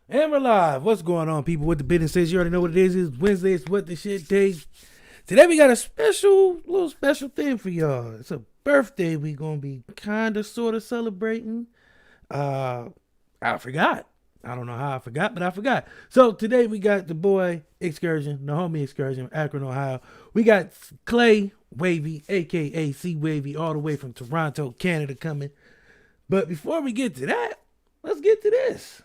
And we're live. What's going on, people? What the business is? You already know what it is. It's Wednesday. It's what the shit day. Today we got a little special thing for y'all. It's a birthday we gonna be kind of, sort of celebrating. I forgot. I don't know how I forgot, but I forgot. So today we got the boy Xcursion, the homie Xcursion, Akron, Ohio. We got Clay Wavie, aka C Wavy, all the way from Toronto, Canada, coming. But before we get to that, let's get to this.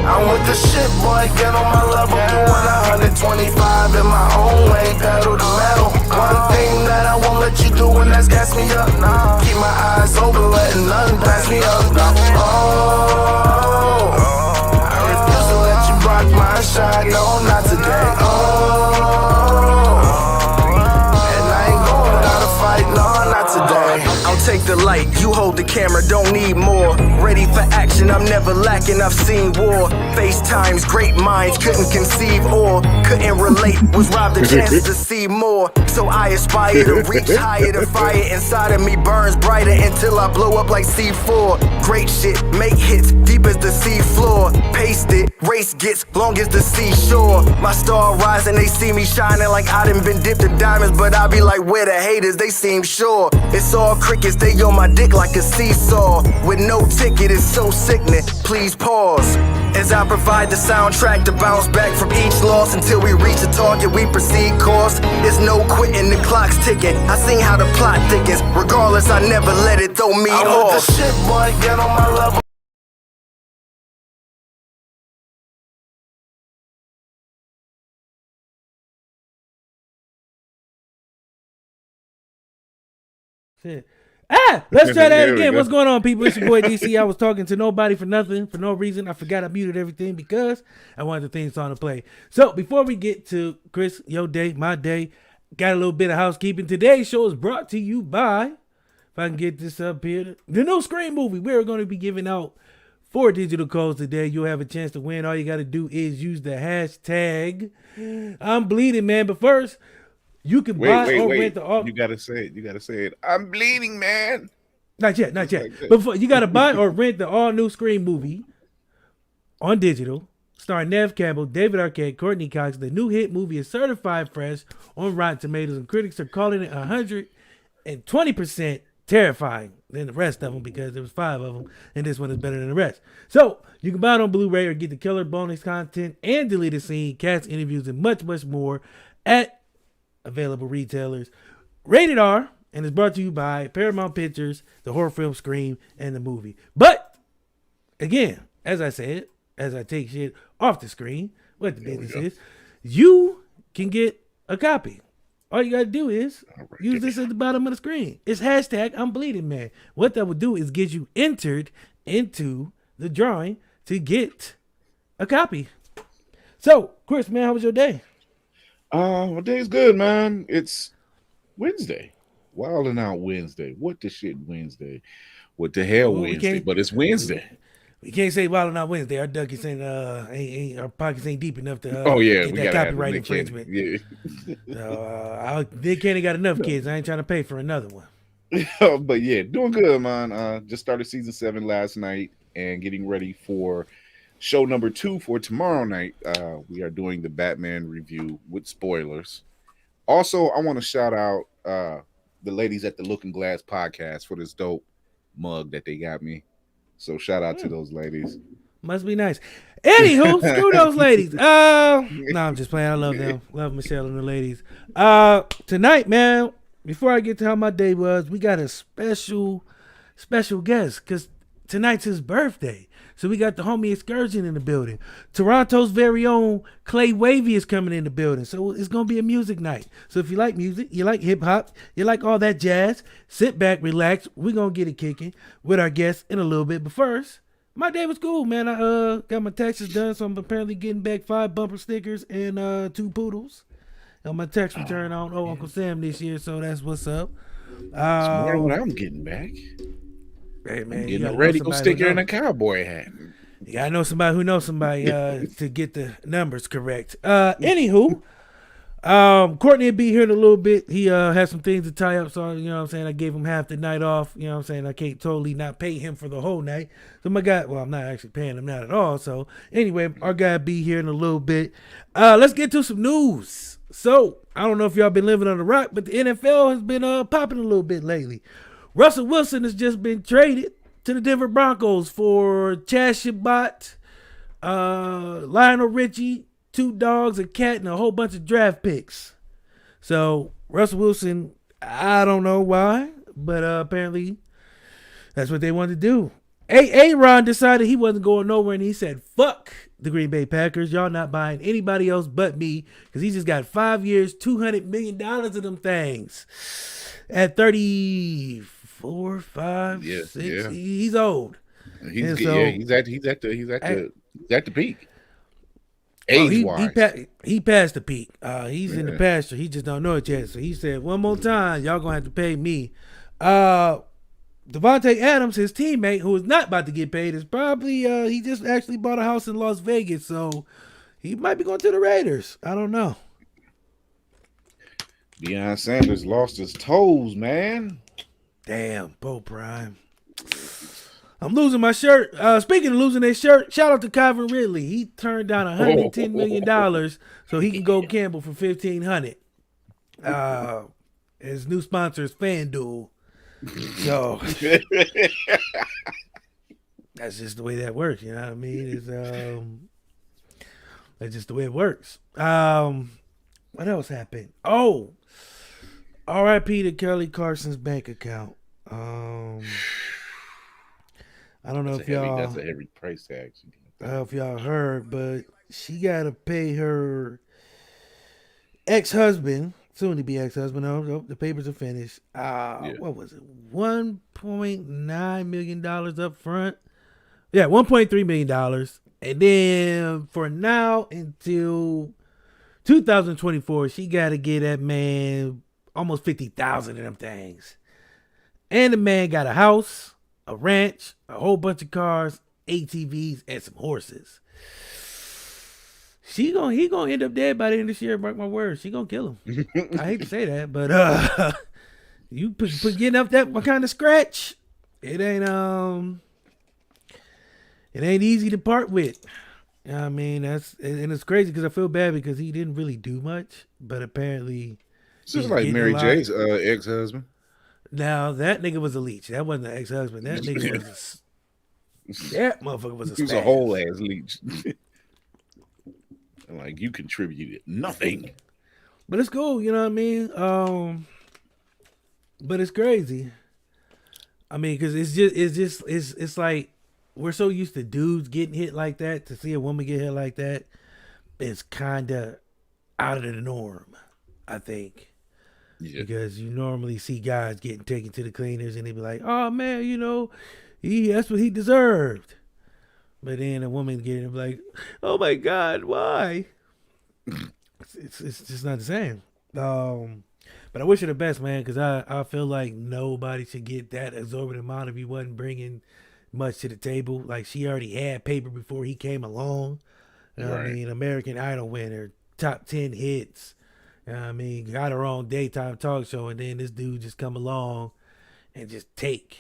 I'm with the shit, boy, get on my level. Doing 125 in my own way, pedal to metal. One thing that I won't let you do, and that's gas me up. Keep my eyes open, letting nothing pass me up. Oh, I refuse to let you block my shot, no, not today. And I ain't going without a fight, no, not today. I'll take the light, you hold the camera, don't need more. Ready for action, I'm never lacking, I've seen war. FaceTimes, great minds couldn't conceive or couldn't relate, was robbed the chance to see more. So I aspire to reach higher, the fire inside of me burns brighter until I blow up like C4. Great shit, make hits, deep as the sea floor. Paste it, race gets long as the seashore. My star rising, they see me shining like I done been dipped in diamonds, but I be like, where the haters, they seem sure. It's all crickets, they on my dick like a seesaw. With no ticket, it's so sickening, please pause. As I provide the soundtrack to bounce back from each loss until we reach a target, we proceed course. There's no quitting, the clock's ticking. I seen how the plot thickens. Regardless, I never let it throw me I'm off. with the shit, boy, get on my level. Shit. Let's try that There we again. go. What's going on, people? It's your boy DC. I was talking to nobody for nothing, for no reason. I forgot I muted everything because I wanted the theme song to play. So before we get to Chris, your day, my day, got a little bit of housekeeping. Today's show is brought to you by, if I can get this up here, the new Scream movie. We're going to be giving out 4 digital codes today. You'll have a chance to win. All you got to do is use the hashtag I'm bleeding, man. But first, you can buy or rent the. You gotta say it. You gotta say it. I'm bleeding, man. Not yet. Like that. But before, you got to buy or rent the all-new Scream movie on digital, starring Nev Campbell, David Arquette, Courtney Cox. The new hit movie is certified fresh on Rotten Tomatoes, and critics are calling it 120% terrifying than the rest of them because there was 5 of them, and this one is better than the rest. So you can buy it on Blu-ray or get the killer bonus content and deleted scene, cast interviews, and much, much more at available retailers. Rated R, and it's brought to you by Paramount Pictures, the horror film Scream, and the movie. But again, as I said, as I take shit off the screen, what the business is, you can get a copy. All you gotta do is use this at the bottom of the screen. It's hashtag I'm bleeding, man. What that would do is get you entered into the drawing to get a copy. So, Chris, man, how was your day? My day's good, man. It's Wednesday. Wilding out Wednesday. What the shit Wednesday? What the hell Well, Wednesday? But it's Wednesday. We can't say wilding out Wednesday. Our duckies ain't our pockets ain't deep enough to we get that gotta copyright have it. infringement. Yeah. They can't got enough kids. I ain't trying to pay for another one. But yeah, doing good, man. Just started season 7 last night and getting ready for show number 2 for tomorrow night. We are doing the Batman review with spoilers. Also, I want to shout out the ladies at the Looking Glass podcast for this dope mug that they got me. So shout out to those ladies. Must be nice. Anywho, screw those ladies. No, I'm just playing. I love them. Love Michelle and the ladies. Tonight, man, before I get to how my day was, we got a special guest because tonight's his birthday. So we got the homie Xcursion in the building. Toronto's very own Clay Wavie is coming in the building. So it's going to be a music night. So if you like music, you like hip hop, you like all that jazz, sit back, relax. We're going to get it kicking with our guests in a little bit. But first, my day was cool, man. I got my taxes done, so I'm apparently getting back 5 bumper stickers and 2 poodles. Got my tax return on Uncle Sam this year, so that's what's up. It's more than what I'm getting back. Hey man, I'm you getting a gotta know radio somebody sticker who and a knows. cowboy hat. You gotta know somebody who knows somebody to get the numbers correct. Anywho, Courtney will be here in a little bit. He has some things to tie up, so you know what I'm saying. I gave him half the night off. You know what I'm saying. I can't totally not pay him for the whole night. So my guy, well, I'm not actually paying him not at all. So anyway, our guy will be here in a little bit. Let's get to some news. So I don't know if y'all been living on the rock, but the NFL has been popping a little bit lately. Russell Wilson has just been traded to the Denver Broncos for Chaz Shabbat, Lionel Richie, 2 dogs, a cat, and a whole bunch of draft picks. So Russell Wilson, I don't know why, but apparently that's what they wanted to do. Aaron decided he wasn't going nowhere, and he said, fuck the Green Bay Packers. Y'all not buying anybody else but me, because he just got 5 years, $200 million of them things. At 34, 5, 6, he's old. He's at the peak. He passed the peak. He's in the pasture. He just don't know it yet. So he said, one more time, y'all gonna have to pay me. Devontae Adams, his teammate, who is not about to get paid, is probably he just actually bought a house in Las Vegas, so he might be going to the Raiders. I don't know. Deion Sanders lost his toes, man. Damn, Bo Prime. I'm losing my shirt. Speaking of losing his shirt, shout out to Calvin Ridley. He turned down $110 million so he can go gamble for $1,500. His new sponsor is FanDuel. So that's just the way that works. You know what I mean? That's just the way it works. What else happened? Oh, R.I.P. to Kelly Carson's bank account. I don't know if y'all. That's a heavy price tag. I don't know if y'all heard, but she got to pay her ex-husband, soon to be ex-husband. No, the papers are finished. What was it? $1.9 million up front. Yeah, $1.3 million. And then for now until 2024, she got to get that man almost 50,000 of them things. And the man got a house, a ranch, a whole bunch of cars, ATVs, and some horses. He gonna end up dead by the end of this year. Mark my words. She gonna kill him. I hate to say that, but you put getting up that kind of scratch, it ain't easy to part with. You know what I mean? And it's crazy because I feel bad because he didn't really do much, but apparently it's just like Mary J's ex-husband. Now that nigga was a leech. That wasn't an ex-husband. That nigga was that motherfucker was a spaz. He was a whole ass leech. Like, you contributed nothing. But it's cool, you know what I mean? But it's crazy. I mean, because it's like we're so used to dudes getting hit like that. To see a woman get hit like that is kind of out of the norm, I think. Yeah. Because you normally see guys getting taken to the cleaners and they be like, oh man, you know, that's what he deserved. But then a woman getting him like, oh my God, why? It's just not the same. But I wish her the best, man, because I feel like nobody should get that exorbitant amount if he wasn't bringing much to the table. Like, she already had paper before he came along. You know what I mean? American Idol winner, top 10 hits. You know what I mean? Got her own daytime talk show, and then this dude just come along and just take,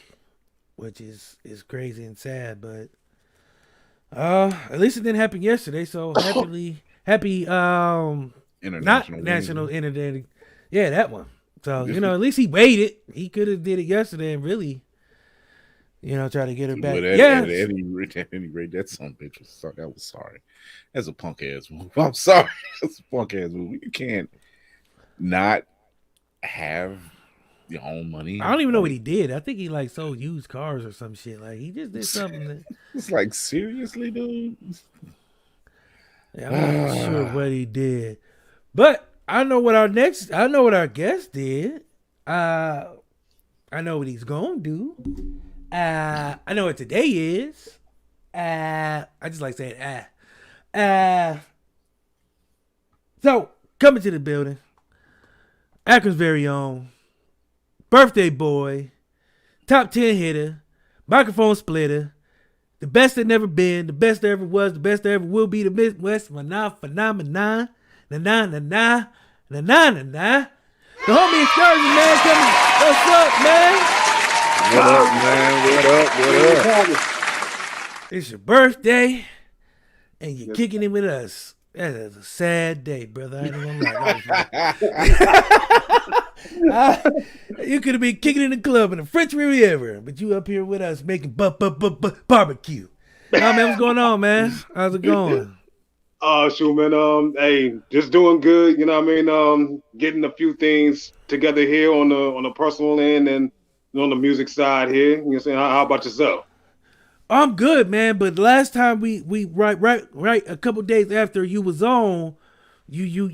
which is crazy and sad, but at least it didn't happen yesterday, so happy not national internet. Yeah, that one. So, you know, at least he waited. He could have did it yesterday and really, you know, try to get her back. At any rate, that son bitch was sorry. That was sorry. That's a punk ass move. I'm sorry. That's a punk ass move. You can't not have your own money. I don't even know what he did. I think he like sold used cars or some shit. Like, he just did something. It's like, seriously, dude. Yeah, I'm not sure what he did, but I know what our guest did. I know what he's gonna do. I know what today is. I just like saying So, coming to the building, Akron's very own birthday boy, top 10 hitter, microphone splitter, the best that never been, the best there ever was, the best there ever will be, the Midwest phenomenon, na. The homie Xcursion, man, coming. What's up, man? What up, man? What up? It's your birthday, and you're kicking it with us. That is a sad day, brother. I ain't gonna lie. You could have been kicking in the club in the French Riviera, but you up here with us making barbecue. Nah, man, what's going on, man? How's it going? Shoot, man. Hey, just doing good. You know what I mean? Getting a few things together here on the personal end and on the music side here. You know what I'm saying? How about yourself? I'm good, man. But last time we right a couple days after you was on, you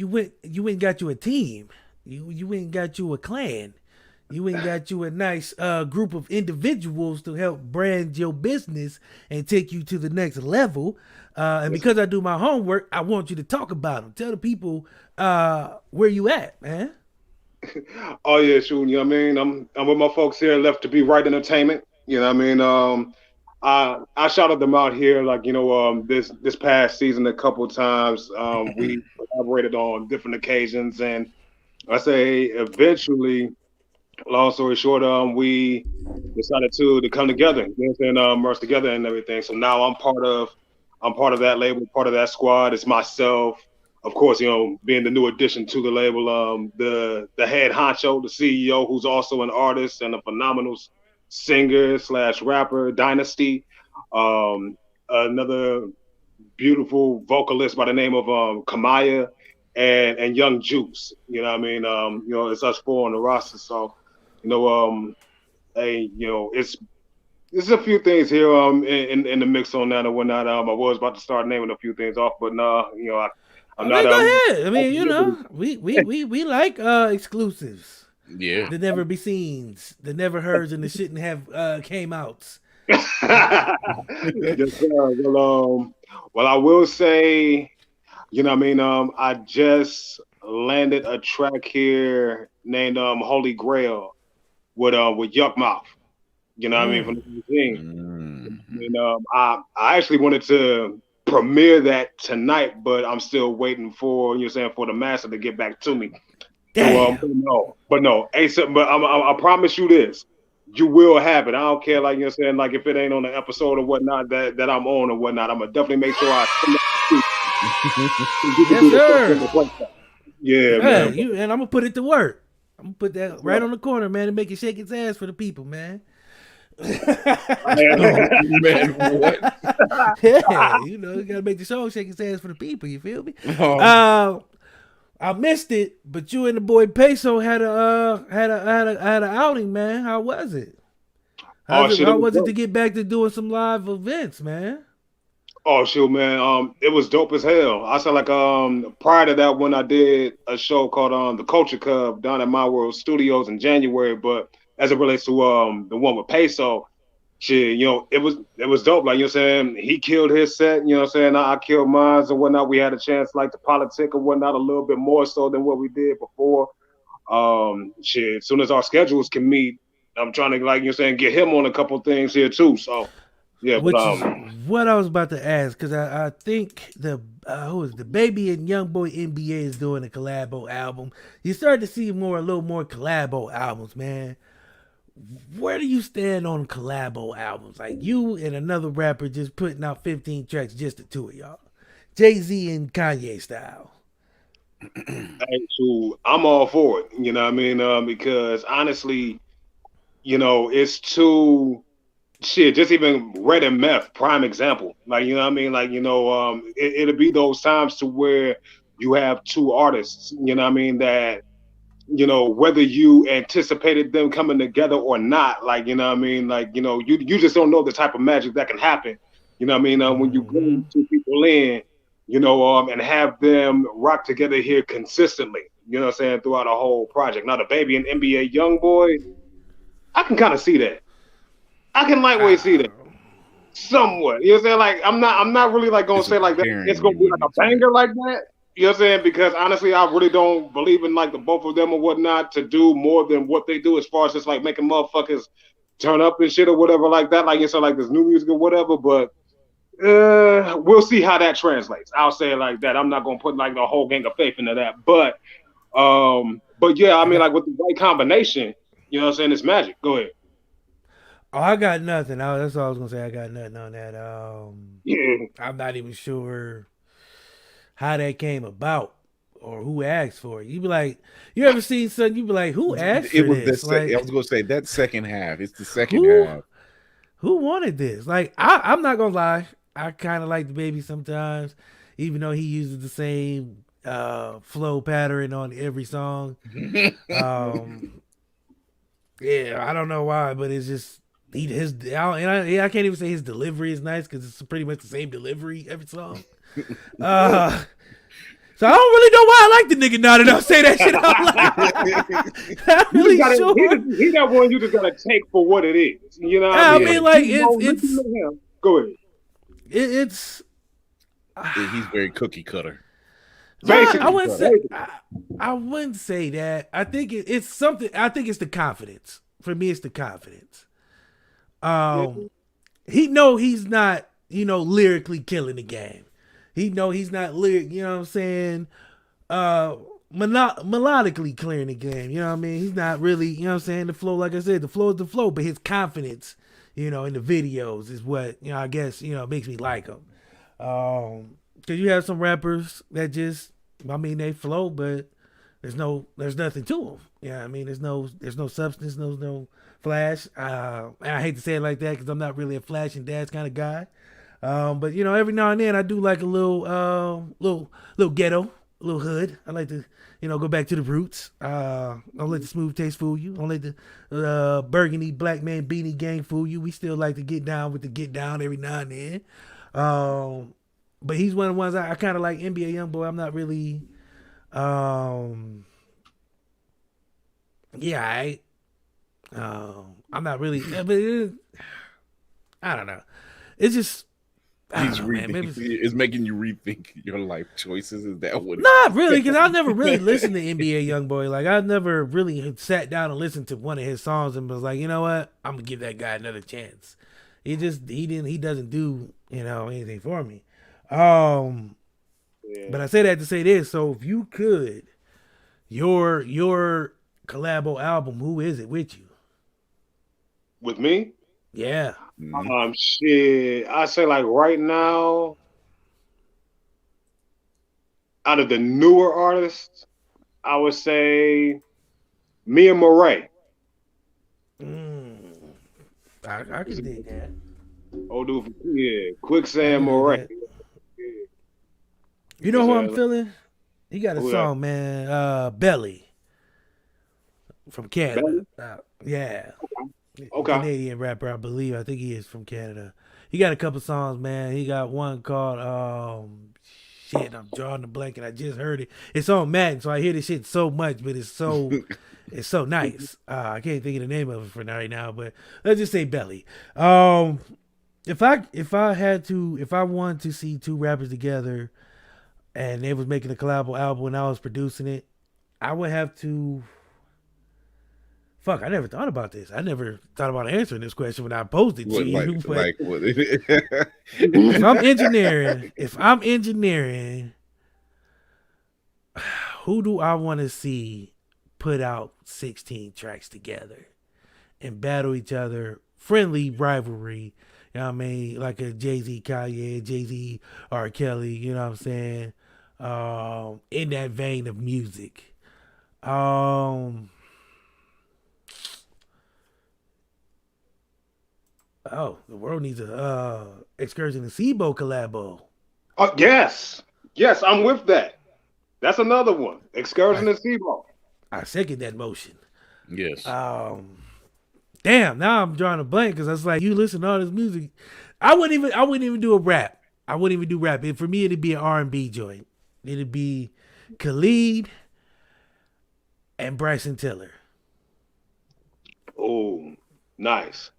went and got you a team. You went and got you a clan. You went and got you a nice group of individuals to help brand your business and take you to the next level. And because I do my homework, I want you to talk about them. Tell the people where you at, man. Oh yeah, shoot. You know what I mean? I'm with my folks here, Left to Be Right Entertainment. You know what I mean? I shouted them out here, like, you know, this past season a couple of times. We collaborated on different occasions, and I say eventually, long story short, we decided to come together, you know what I'm saying, merge together and everything. So now I'm part of that label, part of that squad. It's myself, of course, you know, being the new addition to the label, the head honcho, the CEO, who's also an artist and a phenomenal singer / rapper, Dynasty. Another beautiful vocalist by the name of Kamaya and Young Juice. You know what I mean? You know, it's us four on the roster. So, you know, hey, you know, it's a few things here in the mix on that and whatnot. I was about to start naming a few things off, but no, you know, I'm not. Go ahead. I mean, you know, we like exclusives. Yeah. The never be seens, the never heards, and the shouldn't have came outs. Yes, well, I will say, you know what I mean? I just landed a track here named Holy Grail with Yuck Mouth. You know what I mean? From the thing. And I actually wanted to premiere that tonight, but I'm still waiting for, you know what I'm saying, for the master to get back to me. Damn. So, no. Hey, so, but I promise you this. You will have it. I don't care, like, you know what I'm saying, like if it ain't on the episode or whatnot that I'm on or whatnot. I'm gonna definitely make sure I Yes, sir. Yeah, man. And I'm gonna put it to work. I'm gonna put that right on the corner, man, and make it shake its ass for the people, man. Man, what? Yeah, you know, you gotta make the show shake its ass for the people. You feel me? I missed it, but you and the boy Peso had an outing, man. How was it? How was it to get back to doing some live events, man? Oh shoot, man. It was dope as hell. I said, like, prior to that, when I did a show called The Culture Club down at My World Studios in January, but as it relates to the one with Peso, shit, you know, it was dope. Like, you know what I'm saying? He killed his set, you know what I'm saying? I killed mine and whatnot. We had a chance, like, to politic and whatnot a little bit more so than what we did before. Shit, as soon as our schedules can meet, I'm trying to, like, you know what I'm saying, get him on a couple things here too. So, yeah. Which is what I was about to ask, because I think the Baby and Young Boy NBA is doing a collabo album. You start to see a little more collabo albums, man. Where do you stand on collabo albums? Like you and another rapper just putting out 15 tracks, just the two of y'all, Jay-Z and Kanye style. Hey, so I'm all for it. You know what I mean? Because honestly, you know, it's too shit. Just even Red and Meth, prime example. Like, you know what I mean? Like, you know, it'll be those times to where you have two artists. You know what I mean? That, you know, whether you anticipated them coming together or not, like, you know what I mean? Like, you know, you just don't know the type of magic that can happen. You know what I mean? When you bring two people in, you know, and have them rock together here consistently, you know what I'm saying, throughout a whole project. Now, the Baby and NBA Young Boy, I can kind of see that. I can lightweight see that. Somewhat. You know what I'm saying? Like, I'm not really like gonna say like that. It's gonna be like a banger like that. You know what I'm saying? Because honestly, I really don't believe in like the both of them or whatnot to do more than what they do as far as just like making motherfuckers turn up and shit or whatever like that. Like you said, like this new music or whatever. But we'll see how that translates. I'll say it like that. I'm not gonna put like the whole gang of faith into that. But yeah, I mean, like with the right combination, you know what I'm saying? It's magic. Go ahead. Oh, I got nothing. That's all I was gonna say. I got nothing on that. Yeah. I'm not even sure how that came about or who asked for it. You be like, you ever seen something? You be like, who asked for It was this? the Like, I was gonna say that second half. It's the second who half. who wanted this? Like, I'm not gonna lie. I kind of like the baby sometimes, even though he uses the same flow pattern on every song. Yeah, I don't know why, but it's just I can't even say his delivery is nice because it's pretty much the same delivery every song. So I don't really know why I like the nigga now that I say that shit out loud. I'm really sure. He that one you just gotta take for what it is. You know what I I mean? mean, like Go ahead. it's He's very cookie cutter. I wouldn't say that. I think it's something. I think it's the confidence. For me, it's the confidence. He's not, lyrically killing the game. He's not you know what I'm saying, melodically clearing the game. You know what I mean? He's not really, you know what I'm saying, the flow, like I said, the flow is the flow, but his confidence, in the videos is what, I guess, makes me like him. Cause you have some rappers that just, they flow, but there's nothing to them. Yeah, there's no substance, no flash. And I hate to say it like that because I'm not really a flash and dance kind of guy. But every now and then I do like a little ghetto, a little hood. I like to, go back to the roots. Don't let the smooth taste fool you. Don't let the burgundy black man beanie gang fool you. We still like to get down with the get down every now and then. But he's one of the ones I kind of like. NBA Youngboy. I'm not really. I'm not really. But I don't know. It's just. It's making you rethink your life choices. Is that what? Not really, because I never really listened to NBA Youngboy. Like I never really sat down and listened to one of his songs and was like, you know what, I'm gonna give that guy another chance. He doesn't do anything for me. But I say that to say this. So if you could, your collabo album, who is it with you? With me? Yeah. Shit. I say like right now, out of the newer artists, I would say Mia Murray. I can dig that. Oh, dude, yeah, Quicksand Murray. You know who I'm feeling? He got a song, man. Belly from Canada. Yeah. Okay. Canadian rapper, I believe. I think he is from Canada. He got a couple songs, man. He got one called I'm drawing a blank and I just heard it. It's on Madden, so I hear this shit so much, but it's so nice. I can't think of the name of it for right now, but let's just say Belly. If I wanted to see two rappers together and they was making a collab album and I was producing it, I would have to. Fuck, I never thought about this. I never thought about answering this question when I posed it to you. If I'm engineering, who do I want to see put out 16 tracks together and battle each other? Friendly rivalry. You know what I mean? Like a Jay-Z, Kanye, Jay-Z, R. Kelly, you know what I'm saying? In that vein of music. Oh, the world needs a Xcursion and Sibo collabo. Yes, I'm with that. That's another one. Xcursion and Sibo. I second that motion. Yes. Damn. Now I'm drawing a blank because I was like, you listen to all this music. I wouldn't even do a rap. I wouldn't even do rap. For me, it'd be an R&B joint. It'd be Khalid and Bryson Tiller. Oh, nice.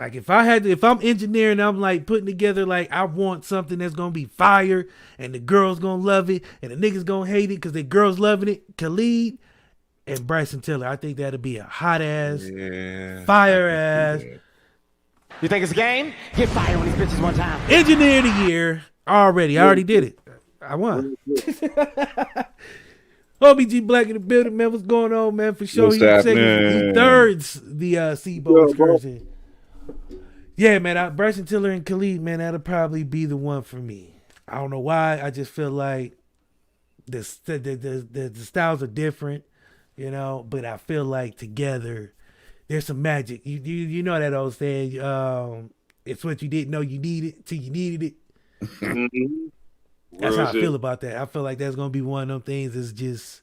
Like if I'm engineering, I'm like putting together like I want something that's gonna be fire, and the girls gonna love it, and the niggas gonna hate it because the girls loving it. Khalid and Bryson Tiller, I think that'll be a hot ass, fire ass. You think it's a game? Get fired on these bitches one time. Engineer of the year already. I already did it. I won. OBG Black in the building, man. What's going on, man? For sure, he thirds the Seabow Xcursion. Yeah, man. Bryson Tiller and Khalid, man, that'll probably be the one for me. I don't know why. I just feel like the styles are different, you know. But I feel like together, there's some magic. You know that old saying, it's what you didn't know you needed till you needed it. Mm-hmm. That's how I feel about that. I feel like that's gonna be one of them things that's just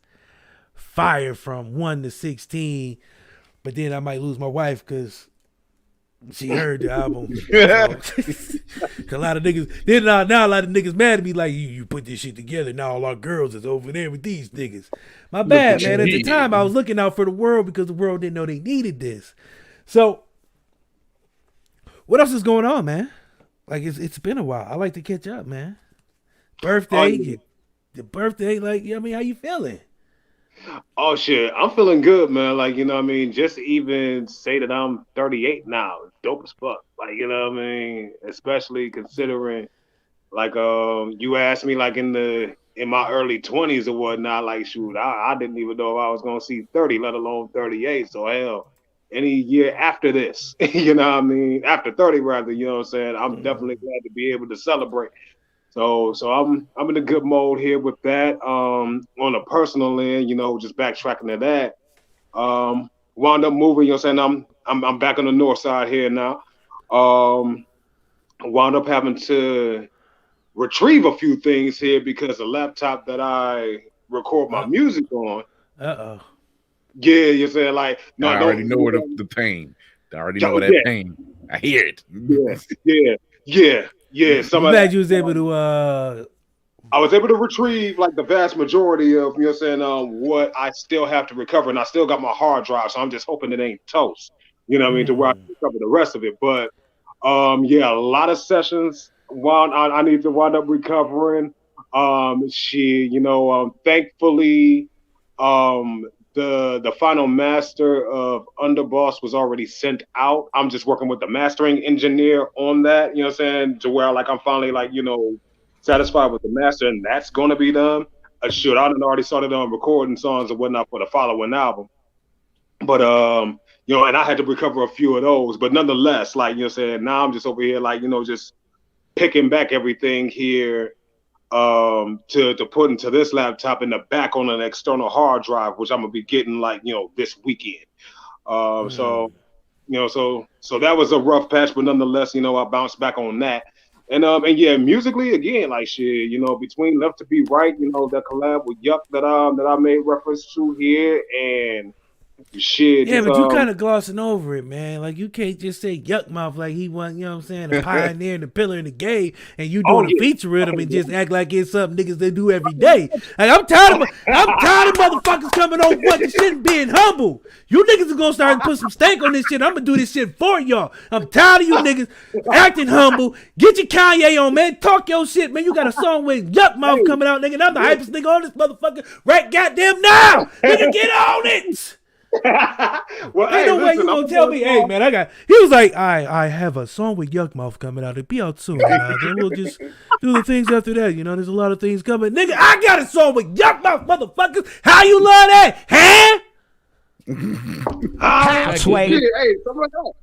fire from 1 to 16. But then I might lose my wife because she heard the album. So, a lot of niggas. Then now a lot of niggas mad at me like you put this shit together. Now all our girls is over there with these niggas. My bad, man. At the time I was looking out for the world because the world didn't know they needed this. So what else is going on, man? Like it's been a while. I like to catch up, man. Birthday, the birthday, like, I mean, how you feeling? Oh shit, I'm feeling good, man. Like, you know what I mean? Just to even say that I'm 38 now, dope as fuck. Like, you know what I mean? Especially considering, like, you asked me like in my early 20s or whatnot, like, shoot, I didn't even know if I was gonna see 30, let alone 38. So hell, any year after this, you know what I mean? After 30 rather, you know what I'm saying? I'm definitely glad to be able to celebrate. So I'm in a good mode here with that. On a personal end, you know, just backtracking to that. Wound up moving, you know what I'm saying? I'm back on the north side here now. Wound up having to retrieve a few things here because the laptop that I record my music on. Uh-oh. Yeah, you're saying like no, I already know where the pain. I already know where that pain. I hear it. Yeah. I'm glad you was able to I was able to retrieve like the vast majority of, you know what I'm saying, what I still have to recover, and I still got my hard drive, so I'm just hoping it ain't toast. You know what I mean, to where I can recover the rest of it. But yeah, a lot of sessions while I need to wind up recovering. Thankfully, the final master of Underboss was already sent out. I'm just working with the mastering engineer on that, you know what I'm saying, to where like I'm finally like, you know, satisfied with the master, and that's going to be done. I done already started on recording songs and whatnot for the following album. But, you know, and I had to recover a few of those, but nonetheless, like, you know what I'm saying, now I'm just over here, like, you know, just picking back everything here to put into this laptop and the back on an external hard drive, which I'm gonna be getting like, you know, this weekend. So, you know, so that was a rough patch, but nonetheless, you know, I bounced back on that. And yeah, musically again, like shit, you know, between Left to Be Right, you know, that collab with Yuck that I made reference to here, and shit. Yeah, but you kind of glossing over it, man. Like you can't just say Yuck Mouth like he wasn't, you know what I'm saying, a pioneer and a pillar in the game, and you doing a feature with him and just act like it's something niggas they do every day. Like I'm tired of motherfuckers coming on fucking shit and being humble. You niggas are gonna start to put some stank on this shit. I'm gonna do this shit for y'all. I'm tired of you niggas acting humble. Get your Kanye on, man. Talk your shit, man. You got a song with Yuck Mouth coming out, nigga, and I'm the hypest nigga on this motherfucker right goddamn now. Nigga, get on it. Well, ain't no way you gonna tell me, hey man, he was like, I have a song with Yuck Mouth coming out. It'll be out soon. Then we'll just do the things after that. You know, there's a lot of things coming. Nigga, I got a song with Yuck Mouth, motherfuckers. How you love that? Huh? Sway. Hey, something like that.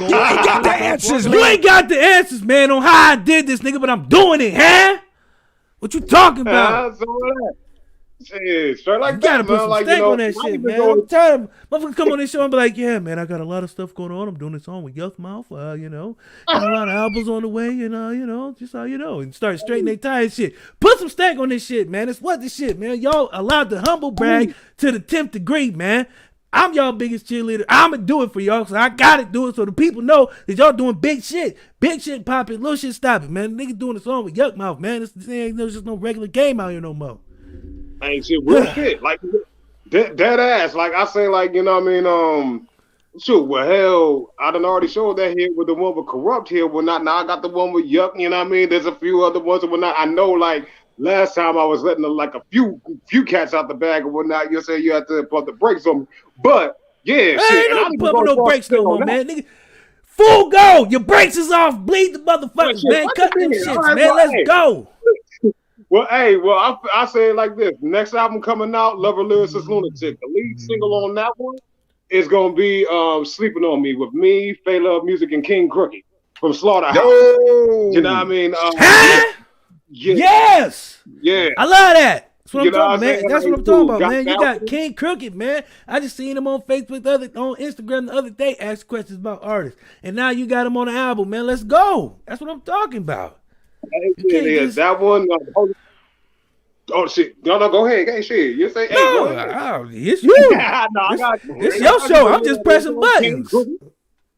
You ain't got the answers, You man. ain't got the answers, man, on how I did this, nigga, but I'm doing it, huh? What you talking about? Shit, straight like You gotta that, put man. some Like, stank you know, on that shit, man. I'm tired of motherfuckers come on this show and be like, yeah, man, I got a lot of stuff going on. I'm doing this song with Yuck Mouth, you know. Got a lot of albums on the way, you know, just how you know. And start straightening their tie and shit. Put some stank on this shit, man. It's what this shit, man. Y'all allowed to humble brag to the 10th degree, man. I'm y'all biggest cheerleader. I'ma do it for y'all, so I gotta do it so the people know that y'all doing big shit. Big shit popping, little shit stopping, man. Niggas doing a song with Yuck Mouth, man. There's just no regular game out here no more. Ain't shit real shit. Like dead ass. Like I say, like, you know what I mean? Shoot, well, hell, I done already showed that here with the one with Corrupt here. Well, not now. I got the one with Yuck. You know what I mean? There's a few other ones that were not. I know, like last time I was letting like a few cats out the bag and whatnot. You say you had to put the brakes on me, but yeah, shit. Ain't And I no didn't pumping go no far brakes no more, on that. man. Nigga, full go. Your brakes is off. Bleed the But motherfuckers, shit, man. what Cut you them mean? All shits, right, man. well, Let's hey, go. I say it like this. Next album coming out, Lover Lyricist Lunatic. The lead single on that one is gonna be Sleeping on Me with me, Faye Love Music, and King Crooked from Slaughterhouse. You know what I Yo, mean? Huh? Yeah, Yes. yeah. I love that. That's what You I'm know what I'm talking, man. saying? That's what Like, I'm talking dude, about, got man. You that got one. King Crooked, man. I just seen him on Facebook, on Instagram the other day, ask questions about artists, and now you got him on the album, man. Let's go. That's what I'm talking about. You can't just That one. Oh shit! No, go ahead. Hey, shit. You say, hey, go ahead. it's you. No, I got you. It's I your got show. you. I'm just pressing King buttons. Crooked.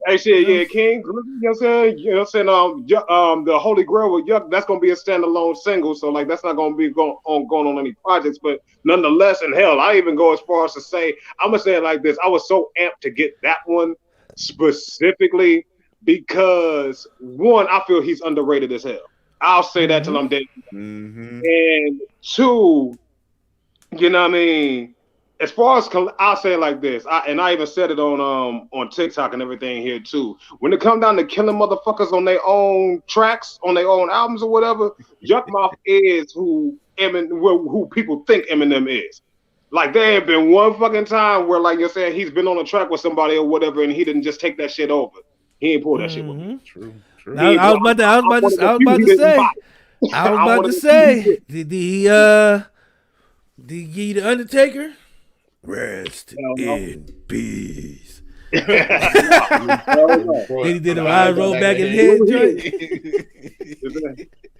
Hey, shit, yeah, King Crooked. You know what I'm saying? You know what I'm saying? The Holy Grail with Yuck. That's gonna be a standalone single. So like, that's not gonna be going on any projects. But nonetheless, in hell, I even go as far as to say, I'm gonna say it like this. I was so amped to get that one specifically because one, I feel he's underrated as hell. I'll say that till I'm dead. mm-hmm. And two, you know what I mean? As far as I'll say it like this, I even said it on TikTok and everything here too. When it comes down to killing motherfuckers on their own tracks, on their own albums or whatever, Yuckmouth is who people think Eminem is. Like there ain't been one fucking time where like you're saying he's been on a track with somebody or whatever and he didn't just take that shit over. He ain't pulled that shit with me. True. I was about to say, did he give you the Undertaker? Rest in peace. Then he did a eyes roll back in his head joint.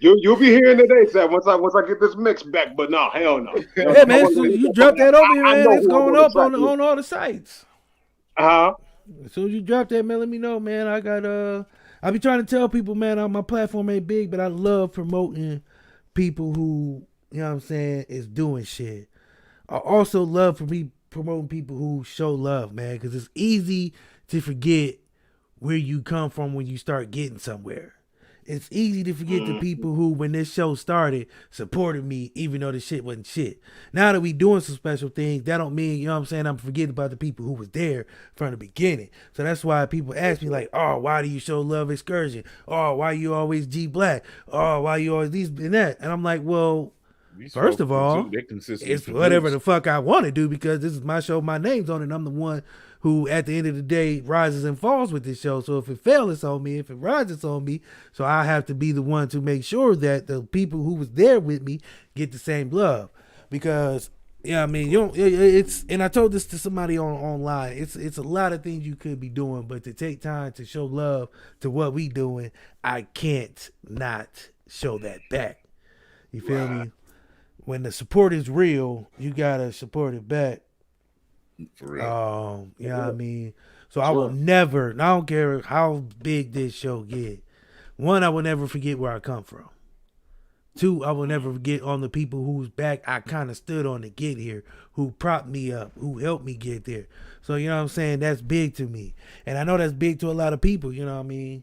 You'll be hearing today, Sam. Once I get this mix back, but no, hell no. Yeah, man. So you drop that over here, man. It's going up on all the sites. Uh-huh. As soon as you drop that, man, let me know, man. I be trying to tell people, man, my platform ain't big, but I love promoting people who, you know what I'm saying, is doing shit. I also love promoting people who show love, man, because it's easy to forget where you come from when you start getting somewhere. It's easy to forget the people who, when this show started, supported me, even though the shit wasn't shit. Now that we doing some special things, that don't mean, you know what I'm saying, I'm forgetting about the people who was there from the beginning. So that's why people ask me like, oh, why do you show love Xcursion? Oh, why you always G Black? Oh, why you always these and that? And I'm like, well, first of all, it's whatever the fuck I want to do because this is my show, my name's on it, and I'm the one who at the end of the day rises and falls with this show. So if it fails, it's on me. If it rises, it's on me. So I have to be the one to make sure that the people who was there with me get the same love. Because, yeah, I mean, it's, and I told this to somebody online, it's a lot of things you could be doing, but to take time to show love to what we doing, I can't not show that back. You feel me? When the support is real, you gotta support it back. For real. You know what I mean? So I will never, I don't care how big this show get. One, I will never forget where I come from. Two, I will never forget on the people whose back I kind of stood on to get here, who propped me up, who helped me get there. So, you know what I'm saying? That's big to me. And I know that's big to a lot of people, you know what I mean?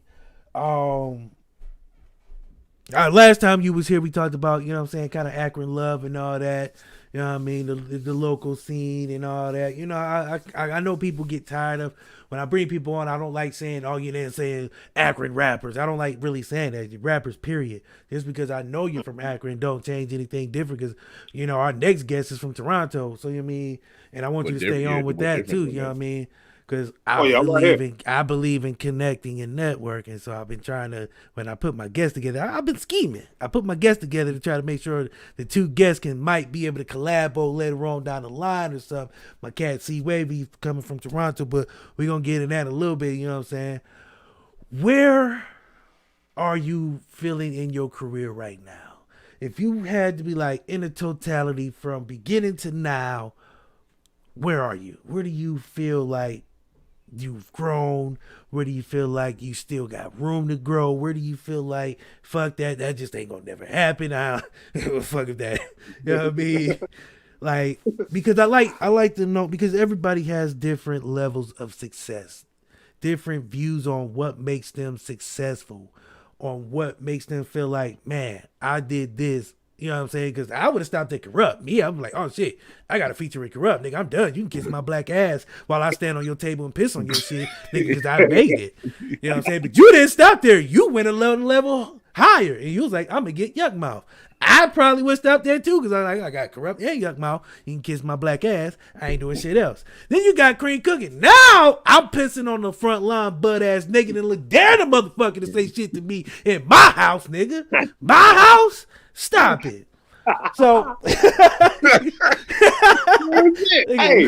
Last time you was here, we talked about, you know what I'm saying, kind of Akron love and all that. You know what I mean? The local scene and all that. You know, I know people get tired of, when I bring people on, I don't like saying, oh, you're saying Akron rappers. I don't like really saying that. Rappers, period. Just because I know you're from Akron don't change anything different because, you know, our next guest is from Toronto. So, you know what I mean? And I want you to stay on with that too, you know what I mean? Because I believe in connecting and networking. So I've been trying to, when I put my guests together, I've been scheming. I put my guests together to try to make sure the two guests might be able to collabo later on down the line or something. My cat C Wavy coming from Toronto, but we're going to get in that a little bit, you know what I'm saying? Where are you feeling in your career right now? If you had to be like in a totality from beginning to now, where are you? Where do you feel like you've grown? Where do you feel like you still got room to grow? Where do you feel like, fuck that just ain't gonna never happen? Fuck that. You know what I mean? Like, because I like to know, because everybody has different levels of success, different views on what makes them successful, on what makes them feel like, man, I did this. You know what I'm saying? Because I would have stopped at Corrupt. Me, I'm like, oh shit, I got a feature with Corrupt, nigga. I'm done. You can kiss my black ass while I stand on your table and piss on your shit, nigga, because I made it. You know what I'm saying? But you didn't stop there. You went a level higher, and you was like, I'm gonna get Yuck Mouth. I probably would stop there too, because I got Corrupt and Yuck Mouth. You can kiss my black ass. I ain't doing shit else. Then you got Cream Cooking. Now I'm pissing on the front line, butt ass naked, and look dare the motherfucker to say shit to me in my house, nigga. My house? Stop it. So, Hey,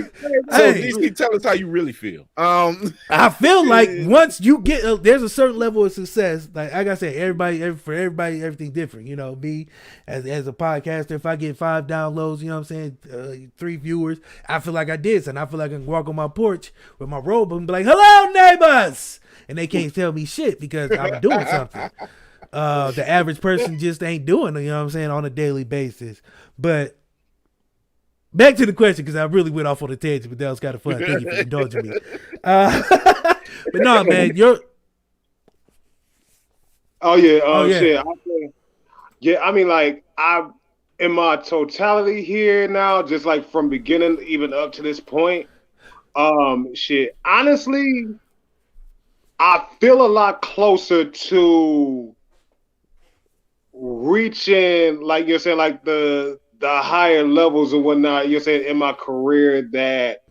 so DC, tell us how you really feel. I feel like once you get there's a certain level of success. Like I said, everybody, everything different. You know, me as a podcaster, if I get 5 downloads, you know what I'm saying, 3 viewers, I feel like I did something. I feel like I can walk on my porch with my robe and be like, "Hello, neighbors," and they can't tell me shit because I'm doing something. The average person just ain't doing it, you know what I'm saying, on a daily basis. But back to the question, because I really went off on a tangent, but that was kind of fun. Thank you for indulging me. But no, man, you're. Shit. Yeah, I mean, like, in my totality here now, just like from beginning even up to this point, shit, honestly, I feel a lot closer to reaching, like you're saying, like the higher levels and whatnot, you're saying, in my career, that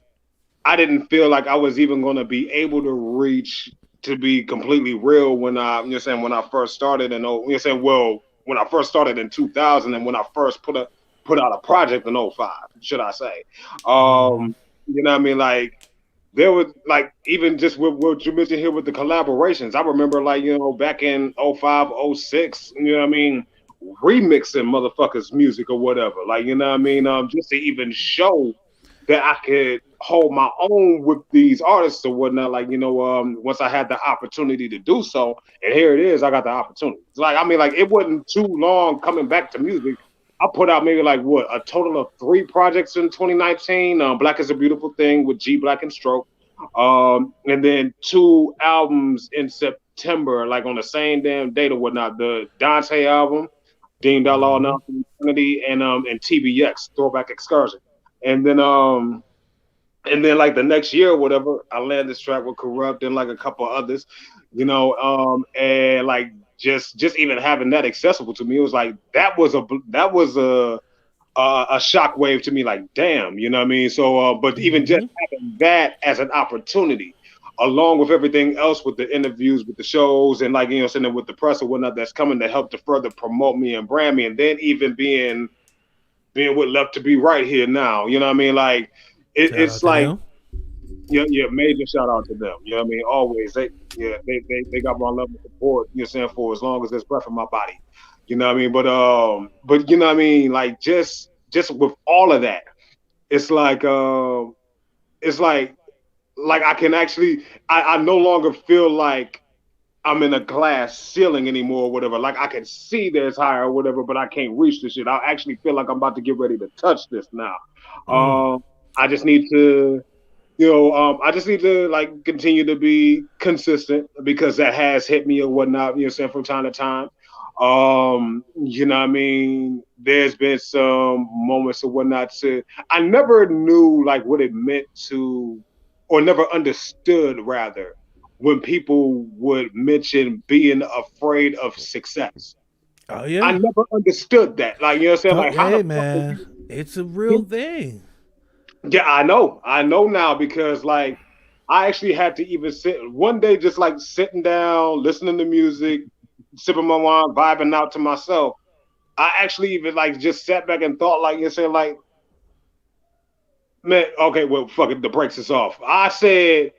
I didn't feel like I was even going to be able to reach, to be completely real, when when I first started, and when I first started in 2000, and when I first put out a project in 05, should I say. You know what I mean? Like, there was, like, even just with what you mentioned here with the collaborations, I remember, like, you know, back in 05, 06, you know what I mean, remixing motherfuckers' music or whatever. Like, you know what I mean? Just to even show that I could hold my own with these artists or whatnot. Like, you know, once I had the opportunity to do so, and here it is, I got the opportunity. It's like, I mean, like, it wasn't too long coming back to music. I put out maybe like a total of 3 projects in 2019. Black is a Beautiful Thing with G Black and Stroke. And then 2 albums in September, like on the same damn date or whatnot. The Dante album, Deemed Outlaw Now from Eternity, and TBX, Throwback Xcursion. And then like the next year or whatever, I landed this track with Corrupt and like a couple others, you know, and like just even having that accessible to me, it was like that was a shockwave to me. Like, damn, you know what I mean? So, but even just having that as an opportunity, along with everything else, with the interviews, with the shows, and like, you know, sitting with the press or whatnot that's coming to help to further promote me and brand me, and then even being what Left to Be Right here now, you know what I mean? Like, it's like. Them. Yeah, major shout out to them. You know what I mean? Always. They got my love and support, you know what I'm saying, for as long as there's breath in my body. You know what I mean? But you know what I mean? Like, just with all of that, it's like I can actually, I no longer feel like I'm in a glass ceiling anymore or whatever. Like, I can see there's higher or whatever, but I can't reach this shit. I actually feel like I'm about to get ready to touch this now. I just need to, you know, like continue to be consistent, because that has hit me or whatnot, you know what I'm saying, from time to time. You know what I mean? There's been some moments or whatnot I never knew like what it meant to, or never understood rather, when people would mention being afraid of success. Oh yeah. I never understood that. Like, you know what I'm saying? Like, hey man, it's a real thing. Yeah, I know now, because like I actually had to even sit one day, just like sitting down, listening to music, sipping my wine, vibing out to myself. I actually even like just sat back and thought, like, you said, like, man, okay, well, fuck it, the brakes is off. I said,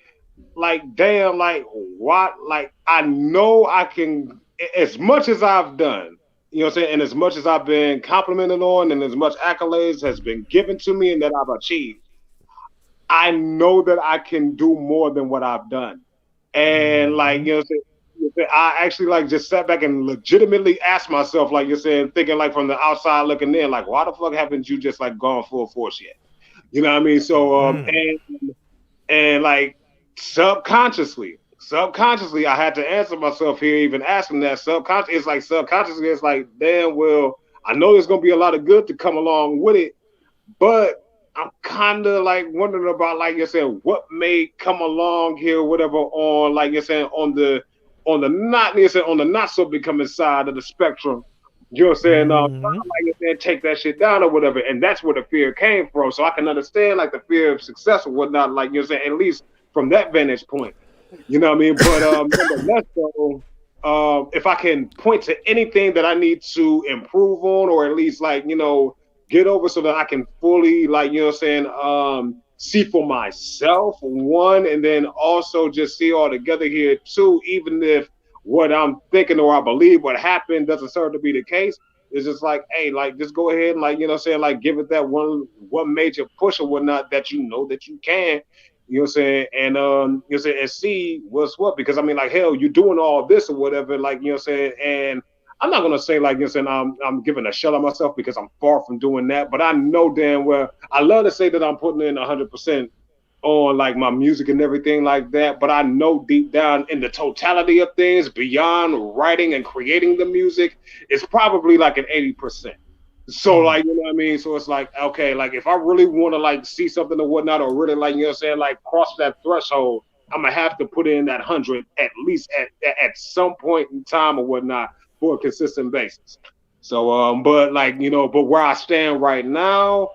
like, damn, like, what? Like, I know I can, as much as I've done, you know what I'm saying, and as much as I've been complimented on, and as much accolades has been given to me and that I've achieved, I know that I can do more than what I've done. And like, you know what I'm saying, I actually like just sat back and legitimately asked myself, like you're saying, thinking like from the outside looking in, like why the fuck haven't you just like gone full force yet? You know what I mean? So and like subconsciously, I had to answer myself here, even asking that subconsciously, it's like, damn, well, I know there's gonna be a lot of good to come along with it, but I'm kind of like wondering about, like you're saying, what may come along here, whatever, on like you're saying, on the not you're saying, on the not so becoming side of the spectrum. You know what I'm saying? Like you're saying, take that shit down or whatever, and that's where the fear came from. So I can understand like the fear of success or whatnot, like you're saying, at least from that vantage point. You know what I mean? But nonetheless, though, if I can point to anything that I need to improve on, or at least like get over, so that I can fully like see for myself, one, and then also just see all together here too, even if what I'm thinking or I believe what happened doesn't serve to be the case. It's just like, hey, like just go ahead and like like give it that one major push or whatnot that that you can. You know what I'm saying? And and see what's what. Because I mean, like, hell, you're doing all this or whatever, like, you know what I'm saying? And I'm not gonna say like I'm giving a shell on myself, because I'm far from doing that. But I know damn well I love to say that I'm putting in 100% on like my music and everything like that. But I know deep down in the totality of things, beyond writing and creating the music, it's probably like an 80%. So like, you know what I mean? So it's like, okay, like if I really want to like see something or whatnot, or really like, like cross that threshold, I'm gonna have to put in that 100 at least at some point in time or whatnot, for a consistent basis. So but like, but where I stand right now,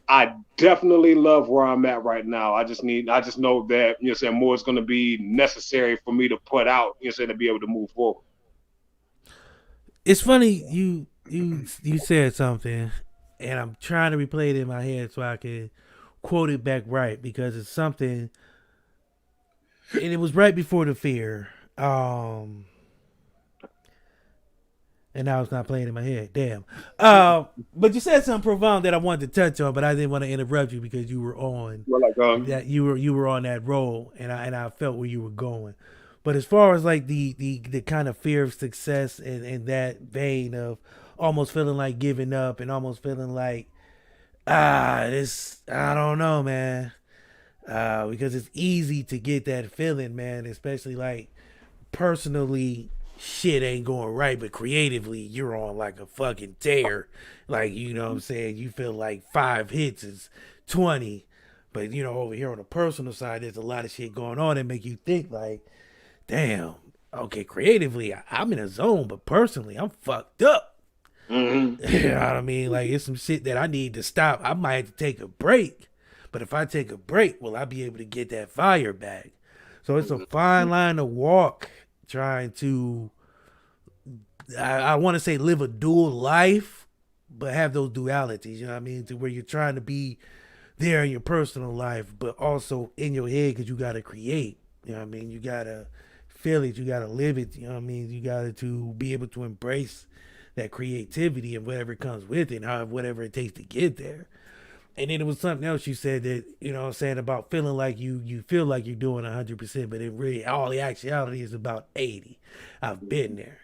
I definitely love where I'm at right now. I just know that, more is gonna be necessary for me to put out, to be able to move forward. It's funny you said something, and I'm trying to replay it in my head so I can quote it back right, because it's something, and it was right before the fear. And now it's not playing in my head. Damn. But you said something profound that I wanted to touch on, but I didn't want to interrupt you because you were on that. You were on that roll, and I felt where you were going. But as far as like the kind of fear of success and that vein of almost feeling like giving up and almost feeling like this, I don't know, man. Because it's easy to get that feeling, man, especially like personally shit ain't going right, but creatively you're on like a fucking tear. Like, you know what I'm saying? You feel like 5 hits is 20. But over here on the personal side, there's a lot of shit going on that make you think like, damn, okay, creatively I'm in a zone, but personally I'm fucked up. Mm-hmm. You know what I mean? Like, it's some shit that I need to stop. I might have to take a break. But if I take a break, will I be able to get that fire back? So it's a fine line to walk, trying to, I want to say, live a dual life, but have those dualities, you know what I mean? To where you're trying to be there in your personal life, but also in your head, because you got to create, you know what I mean? You got to feel it, you got to live it, you know what I mean? You got to be able to embrace that creativity and whatever comes with it, whatever it takes to get there. And then it was something else you said that, saying about feeling like you feel like you're doing 100%, but it really, all the actuality is about 80. I've been there.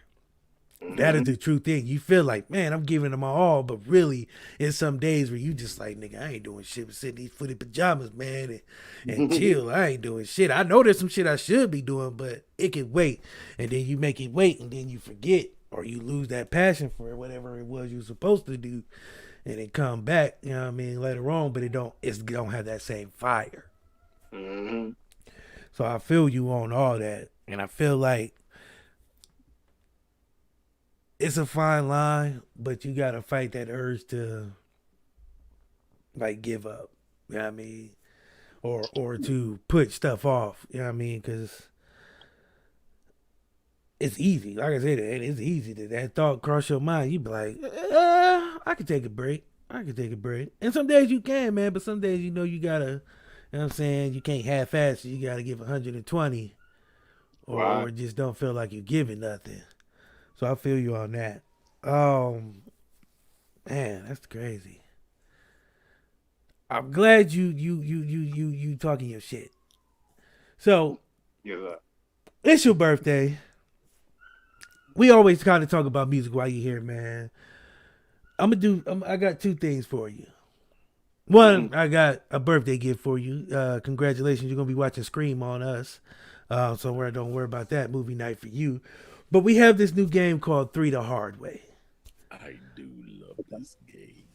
That is the true thing. You feel like, man, I'm giving them my all, but really, in some days where you just like, nigga, I ain't doing shit but sitting in these footy pajamas, man, and chill. I ain't doing shit. I know there's some shit I should be doing, but it can wait. And then you make it wait, and then you forget, or you lose that passion for whatever it was you were supposed to do. And it come back, you know what I mean, later on, but it don't have that same fire. Mm-hmm. So I feel you on all that, and I feel like it's a fine line, but you gotta fight that urge to like give up, you know what I mean, or to put stuff off, you know what I mean, because it's easy. Like I said, it's easy that thought cross your mind. You be like, I could take a break. And some days you can, man, but some days you gotta, you know what I'm saying, you can't half-ass it. You gotta give 120 or just don't feel like you're giving nothing. So I feel you on that. Man, that's crazy. I'm glad you talking your shit. So, yeah, it's your birthday. we always kind of talk about music while you're here, man. I got two things for you. One, I got a birthday gift for you. Congratulations, you're gonna be watching Scream on us. So don't worry about that movie night for you. But we have this new game called 3 the Hard Way. I do love this game.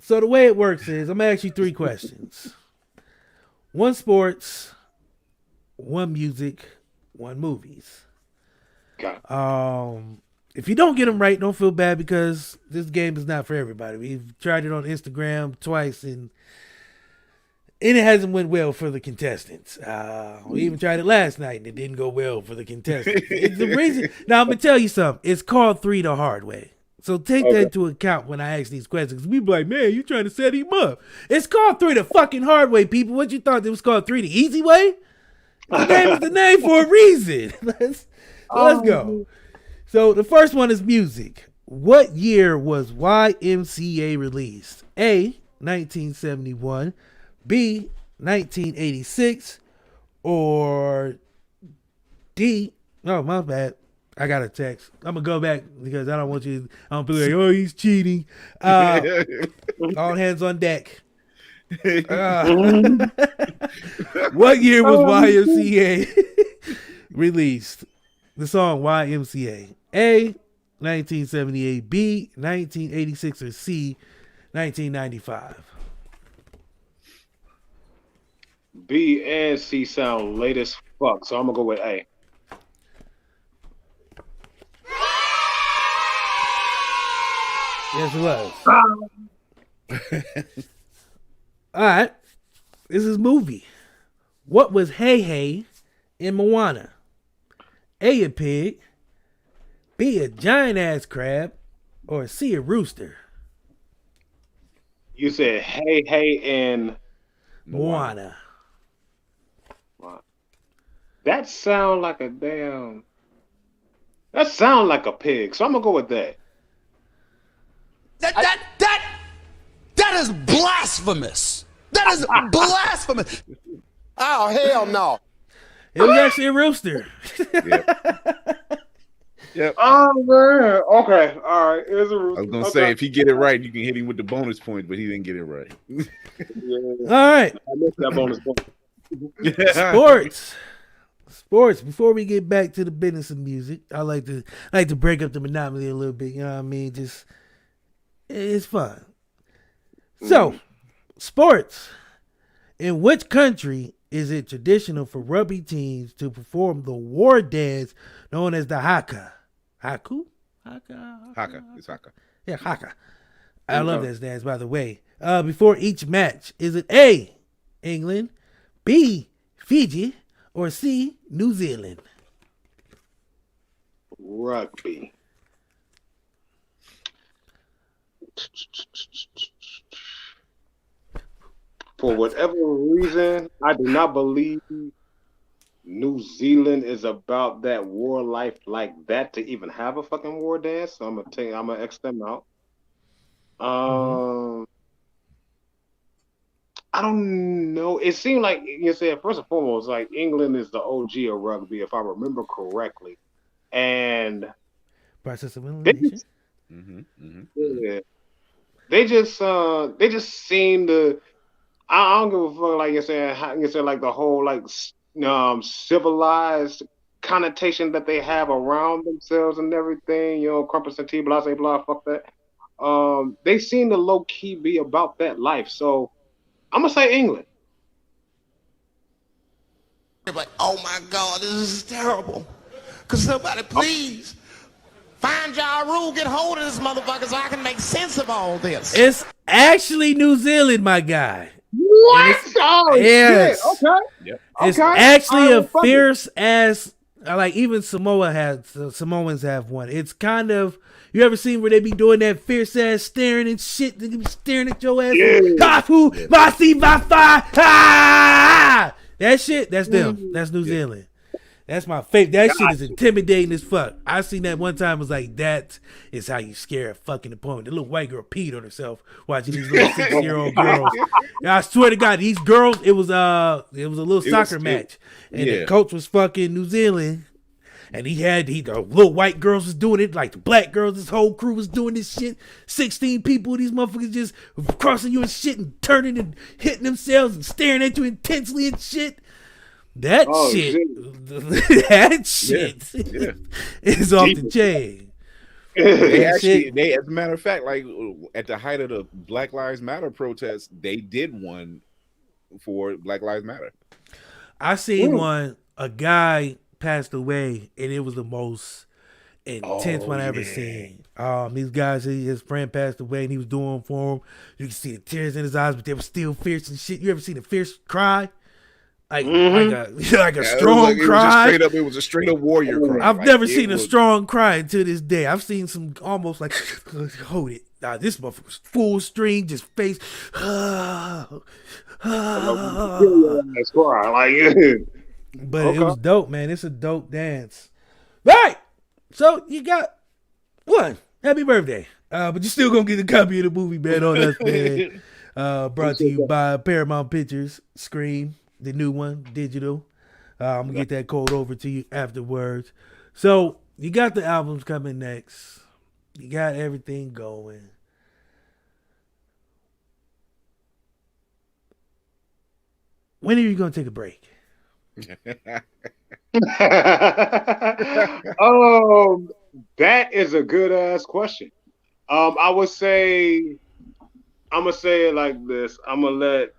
So the way it works is I'm gonna ask you 3 questions. 1 sports, 1 music, 1 movies. If you don't get them right, don't feel bad because this game is not for everybody. We've tried it on Instagram twice and it hasn't went well for the contestants. We even tried it last night and it didn't go well for the contestants. It's the reason. Now I'm gonna tell you something. It's called 3 the Hard Way. So take that into account when I ask these questions. We be like, man, you trying to set him up. It's called 3 the fucking hard way, people. What you thought it was called 3 the easy way? The name is the name for a reason. Let's go. So the first one is music. What year was YMCA released? A, 1971, B, 1986, or D, oh, my bad. I got a text. I'm going to go back because I don't want you to, I don't be like, oh, he's cheating. All hands on deck. What year was YMCA released? The song YMCA. A, 1978, B, 1986, or C, 1995. B and C sound late as fuck, so I'm gonna go with A. Yes, it was. All right. This is movie. What was Hey Hey in Moana? A, a pig, B, a giant ass crab, or C, a rooster? You said Hey Hey in Moana. That sound like a damn. That sound like a pig, so I'm gonna go with that. That is blasphemous. That is blasphemous. Oh, hell no. It was actually a rooster. Yep. Oh man. Okay. All right. It was a rooster. I was gonna say if he get it right, you can hit him with the bonus points, but he didn't get it right. All right. I missed that bonus point. Sports. Before we get back to the business of music, I like to break up the monotony a little bit. You know what I mean? Just it's fun. So, sports. In which country is it traditional for rugby teams to perform the war dance known as the haka? Haku? Haka. It's haka. Yeah, haka. I love this dance, by the way. Before each match, is it A, England, B, Fiji, or C, New Zealand? Rugby. For whatever reason, I do not believe New Zealand is about that war life like that to even have a fucking war dance. So I'm gonna X them out. I don't know. It seemed like you said first and foremost, like England is the OG of rugby, if I remember correctly, and process of elimination. Yeah, they just seem to. I don't give a fuck, like you said, like the whole like civilized connotation that they have around themselves and everything. You know, crumpets and tea, blah, blah, blah. Fuck that. They seem to low key be about that life. So I'm gonna say England. Like, oh my God, this is terrible. Could somebody please find Ja Rule, get hold of this motherfucker so I can make sense of all this? It's actually New Zealand, my guy. What? Oh, yes. Shit. Okay. Yep. It's actually a fierce ass. Like even Samoans have one. It's kind of. You ever seen where they be doing that fierce ass staring and shit? They be staring at your ass. Kafu, Masi, Vafa, ah! That shit. That's them. That's New Zealand. That's my favorite. That shit is intimidating as fuck. I seen that one time. Was like, that is how you scare a fucking opponent. The little white girl peed on herself watching these little 6-year-old girls. And I swear to God, these girls. It was a little soccer match, and the coach was fucking New Zealand, And the little white girls was doing it, like the black girls, this whole crew was doing this shit. 16 people, these motherfuckers just crossing you and shit and turning and hitting themselves and staring at you intensely and shit. That shit. That shit is off the chain. They as a matter of fact, like at the height of the Black Lives Matter protests, they did one for Black Lives Matter. I seen one, a guy passed away, and it was the most intense one I ever seen. These guys, his friend passed away, and he was doing for him. You can see the tears in his eyes, but they were still fierce and shit. You ever seen a fierce cry? Like a strong cry. It was a straight up warrior cry. I've never seen a strong cry until this day. I've seen some almost like hold it. Nah, this motherfucker was full string, just face. But it was dope, man. It's a dope dance. Right. So you got one. Happy birthday. But you're still gonna get a copy of the movie, man, on us, man. Brought to you by Paramount Pictures, Scream. The new one, digital. I'm going to get that code over to you afterwards. So, you got the albums coming next. You got everything going. When are you going to take a break? That is a good ass question. I would say, I'm going to say it like this. I'm going to let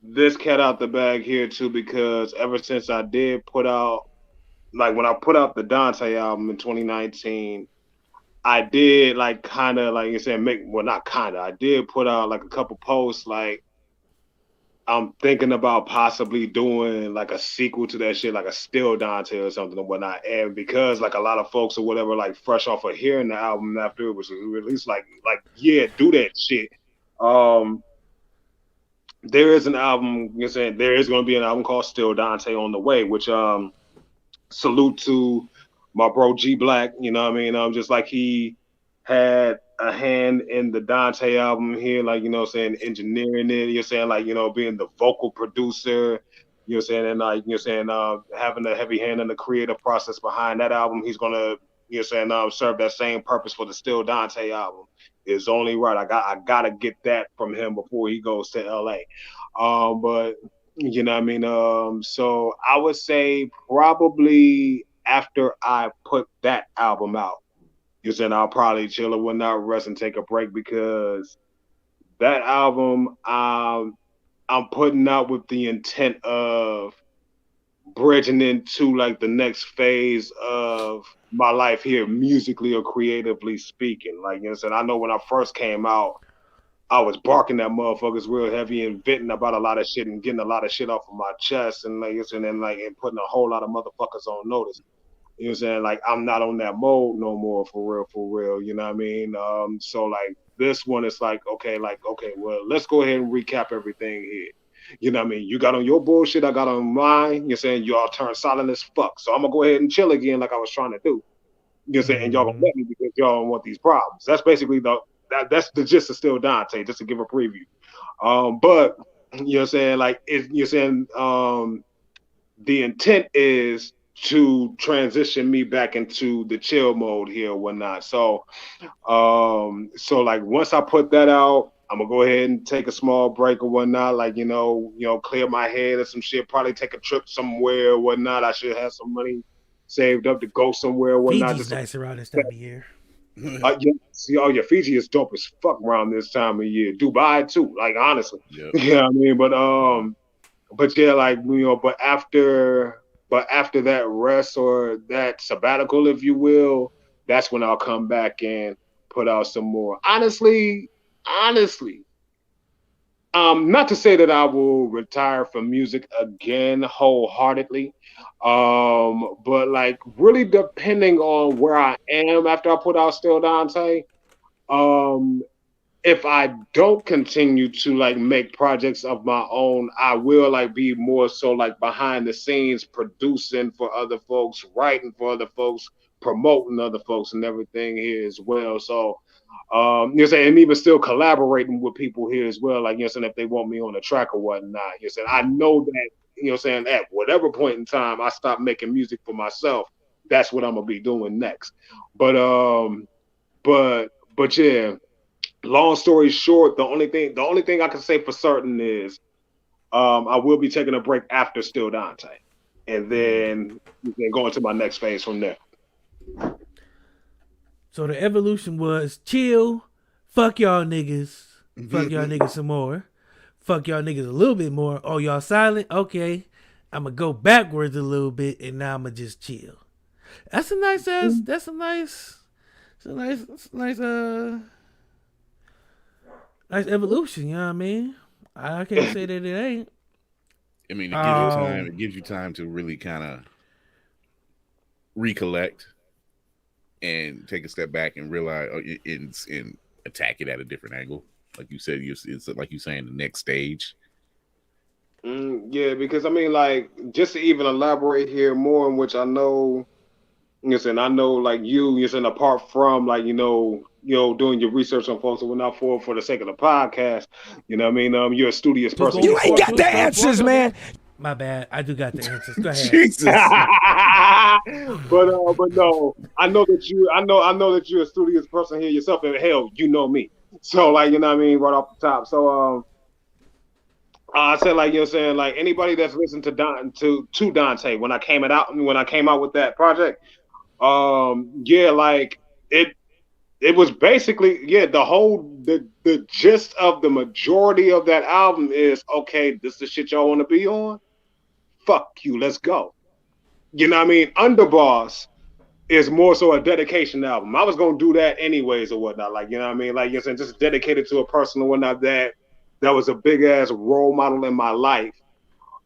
this cat out the bag here too, because ever since I did put out, like when I put out the Dante album in 2019, I did like kind of like you said, I did put out like a couple posts like I'm thinking about possibly doing like a sequel to that shit, like a Still Dante or something and whatnot. And because like a lot of folks or whatever, like fresh off of hearing the album after it was released, like yeah, do that shit. There is an album, you're saying there is going to be an album called Still Dante on the way, which salute to my bro G Black, you know what I mean? Just like he had a hand in the Dante album here, like, you know what I'm saying, engineering it, you're saying, like, you know, being the vocal producer, you're saying, and like, you're saying, having a heavy hand in the creative process behind that album, he's going to, you're saying, serve that same purpose for the Still Dante album. Is only right. I gotta get that from him before he goes to LA. But you know what I mean? So I would say probably after I put that album out, you're saying I'll probably chill or whatnot, rest and take a break, because that album I'm putting out with the intent of bridging into like the next phase of my life here, musically or creatively speaking. Like, you know what I'm saying? I know when I first came out, I was barking at motherfuckers real heavy and venting about a lot of shit and getting a lot of shit off of my chest and like, and then like and putting a whole lot of motherfuckers on notice. You know what I'm saying? Like, I'm not on that mode no more, for real. You know what I mean? So like this one is like, okay, well, let's go ahead and recap everything here. You know what I mean? You got on your bullshit, I got on mine. You're saying y'all turned silent as fuck. So I'm gonna go ahead and chill again like I was trying to do. You're saying, and y'all gonna let me because y'all don't want these problems. That's basically that's the gist of Still Dante, just to give a preview. But you're saying like you're saying the intent is to transition me back into the chill mode here or whatnot. So like once I put that out, I'm gonna go ahead and take a small break or whatnot, like, you know, clear my head or some shit, probably take a trip somewhere or whatnot. I should have some money saved up to go somewhere or whatnot. Fiji's nice around this time of year. Yeah, see, Fiji is dope as fuck around this time of year. Dubai too, like, honestly. Yep. You know what I mean? But yeah, like, you know, but after that rest or that sabbatical, if you will, that's when I'll come back and put out some more. Honestly, not to say that I will retire from music again wholeheartedly, but like really depending on where I am after I put out Still Dante, if I don't continue to like make projects of my own, I will like be more so like behind the scenes, producing for other folks, writing for other folks, promoting other folks and everything here as well. So, you know what I'm saying, and even still collaborating with people here as well, like, you know what I'm saying, if they want me on the track or whatnot. You know what I'm saying, I know that, you know what I'm saying, at whatever point in time I stop making music for myself, that's what I'm gonna be doing next. But yeah. Long story short, the only thing I can say for certain is I will be taking a break after Still Dante, and then going to my next phase from there. So the evolution was chill, fuck y'all niggas, fuck y'all niggas some more, fuck y'all niggas a little bit more. Oh, y'all silent? Okay, I'm gonna go backwards a little bit, and now I'm gonna just chill. That's a nice ass. That's a nice. It's a nice. Nice evolution. You know what I mean? I can't say that it ain't. I mean, it gives you time. It gives you time to really kind of recollect and take a step back and realize and attack it at a different angle. Like you said, it's like you saying the next stage. Yeah, because I mean, like, just to even elaborate here more, in which I know, I know, like you saying, apart from like doing your research on folks, and whatnot for the sake of the podcast, you know what I mean? You're a studious person. You ain't got the answers, man. My bad. I do got the answers. Go ahead. Jesus. but no, I know that you're a studious person here yourself, and hell, you know me. So like, you know what I mean, right off the top. So I said, like, saying, like, anybody that's listened to Dante when I came out with that project, like it was basically, the gist of the majority of that album is, okay, this is the shit y'all want to be on? Fuck you, let's go. You know what I mean? Underboss is more so a dedication album. I was going to do that anyways or whatnot. Like, you know what I mean? Like, just dedicated to a person or whatnot that was a big ass role model in my life,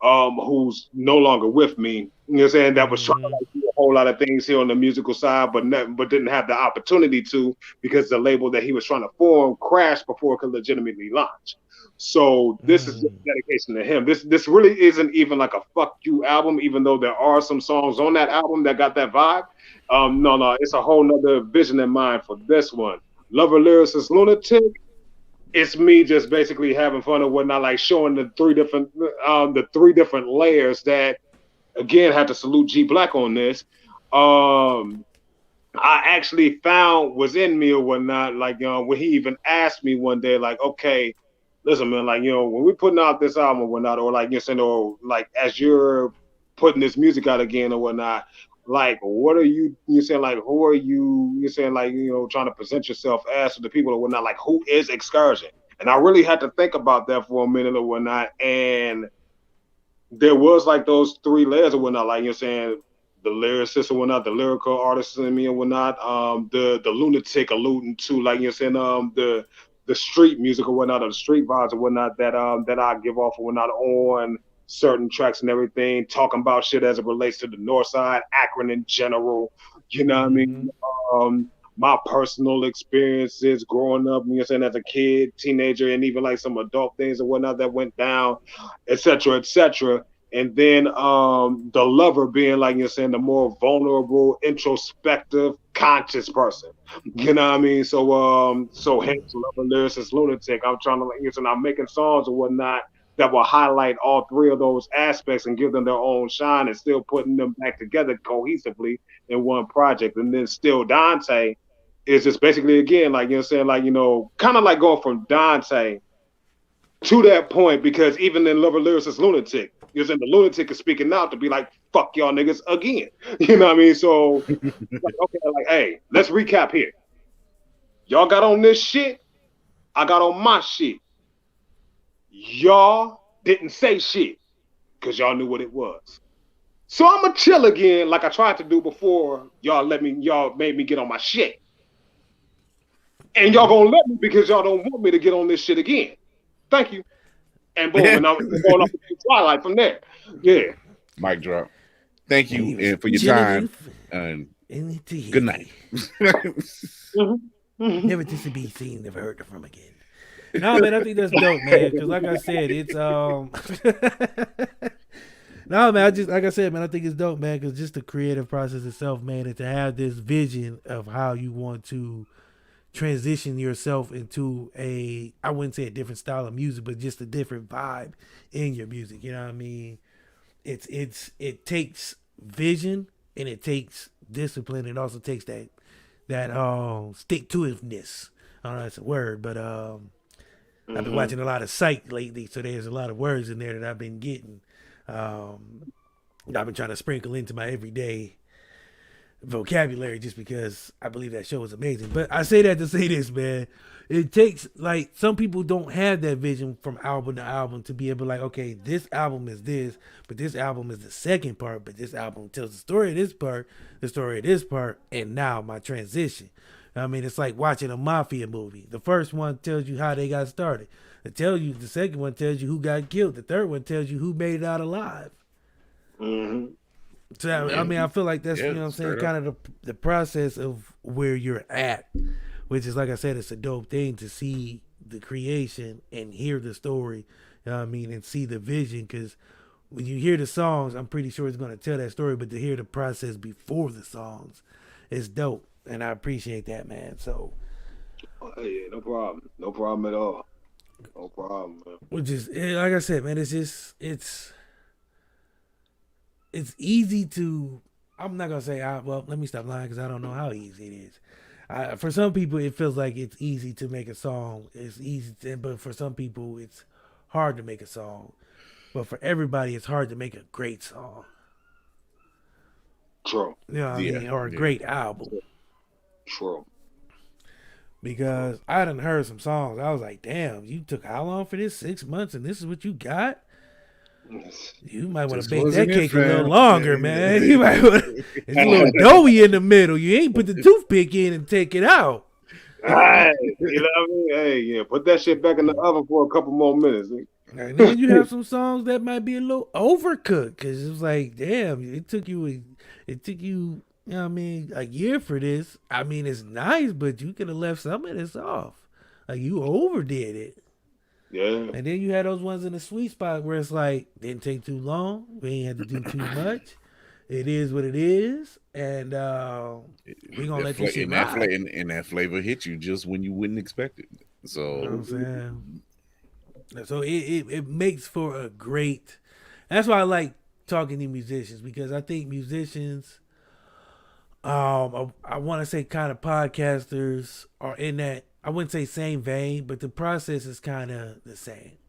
who's no longer with me. You know what I'm saying? That was trying to do a whole lot of things here on the musical side, but didn't have the opportunity to, because the label that he was trying to form crashed before it could legitimately launch. So this is just dedication to him. This really isn't even like a fuck you album, even though there are some songs on that album that got that vibe. No, it's a whole nother vision in mind for this one. Lover Lyricist Lunatic. It's me just basically having fun and whatnot, like showing the three different layers that, again, have to salute G Black on this. I actually found was in me or whatnot, like, when he even asked me one day, like, okay, listen, man, like, when we're putting out this album or whatnot, or like, or like as you're putting this music out again or whatnot, like, what are you saying, like, who are you saying, like, trying to present yourself as to the people or whatnot, like, who is Xcursion? And I really had to think about that for a minute or whatnot, and there was like those three layers or whatnot, like, the lyricist or whatnot, the lyrical artist in me and whatnot, the lunatic alluding to, like, the street music or whatnot, or the street vibes or whatnot that I give off or whatnot on certain tracks and everything, talking about shit as it relates to the North Side, Akron in general, you know what I mean? My personal experiences growing up, as a kid, teenager, and even like some adult things or whatnot that went down, et cetera, et cetera. And then the lover being, like, the more vulnerable, introspective, conscious person. You know what I mean? So hence Lover Lyricist Lunatic. I'm trying to, like, I'm making songs or whatnot that will highlight all three of those aspects and give them their own shine, and still putting them back together cohesively in one project. And then Still Dante is just basically, again, like, kind of like going from Dante to that point, because even in Lover Lyricist Lunatic, the lunatic is speaking out to be like, fuck y'all niggas again. You know what I mean? So, like, okay, like, hey, let's recap here. Y'all got on this shit. I got on my shit. Y'all didn't say shit because y'all knew what it was. So I'm going to chill again like I tried to do before y'all made me get on my shit. And y'all going to let me because y'all don't want me to get on this shit again. Thank you. And boom, and I'm going off the Twilight from there. Yeah. Mic drop. Thank you and for your time. And good night. Never to be seen, never heard from again. No, man, I think that's dope, man. Because like I said, it's no, man. I think it's dope, man. Because just the creative process itself, man, and to have this vision of how you want to transition yourself into I wouldn't say a different style of music, but just a different vibe in your music. You know what I mean? It takes vision and it takes discipline. It also takes that stick to itiveness. I don't know if that's a word, but I've been watching a lot of Psych lately, so there's a lot of words in there that I've been getting. I've been trying to sprinkle into my everyday vocabulary just because I believe that show is amazing. But I say that to say this, man. It takes, like, some people don't have that vision from album to album to be able to, like, okay, this album is this, but this album is the second part, but this album tells the story of this part, the story of this part, and now my transition. I mean, it's like watching a mafia movie. The first one tells you how they got started. The second one tells you who got killed. The third one tells you who made it out alive. Mm-hmm. So, I mean, I feel like that's, you know what I'm saying, kind of the process of where you're at, which is, like I said, it's a dope thing to see the creation and hear the story, you know what I mean, and see the vision, because when you hear the songs, I'm pretty sure it's going to tell that story, but to hear the process before the songs is dope, and I appreciate that, man. So, yeah, no problem. No problem at all. No problem, man. Which is, like I said, man, it's easy to, I'm not going to say, well, let me stop lying because I don't know how easy it is. For some people, it feels like it's easy to make a song. It's easy, but for some people, it's hard to make a song. But for everybody, it's hard to make a great song. True. You know what I mean? Or a great album. True. Because I done heard some songs. I was like, damn, you took how long for this? 6 months, and this is what you got? You might want to bake that cake a little longer, man. You might want to, it's a little doughy in the middle. You ain't put the toothpick in and take it out. Right. You know what I mean? Hey, yeah, put that shit back in the oven for a couple more minutes. And then you have some songs that might be a little overcooked because it was like, damn, it took you, you know what I mean, a year for this. I mean, it's nice, but you could have left some of this off. Like, you overdid it. Yeah. And then you had those ones in the sweet spot where it's like, didn't take too long. We ain't had to do too much. It is what it is. And we're going to let this shit ride. And that flavor hit you just when you wouldn't expect it. So, you know what I'm saying? So it makes for a great, that's why I like talking to musicians, because I think musicians, I want to say kind of podcasters are in that, I wouldn't say same vein, but the process is kind of the same.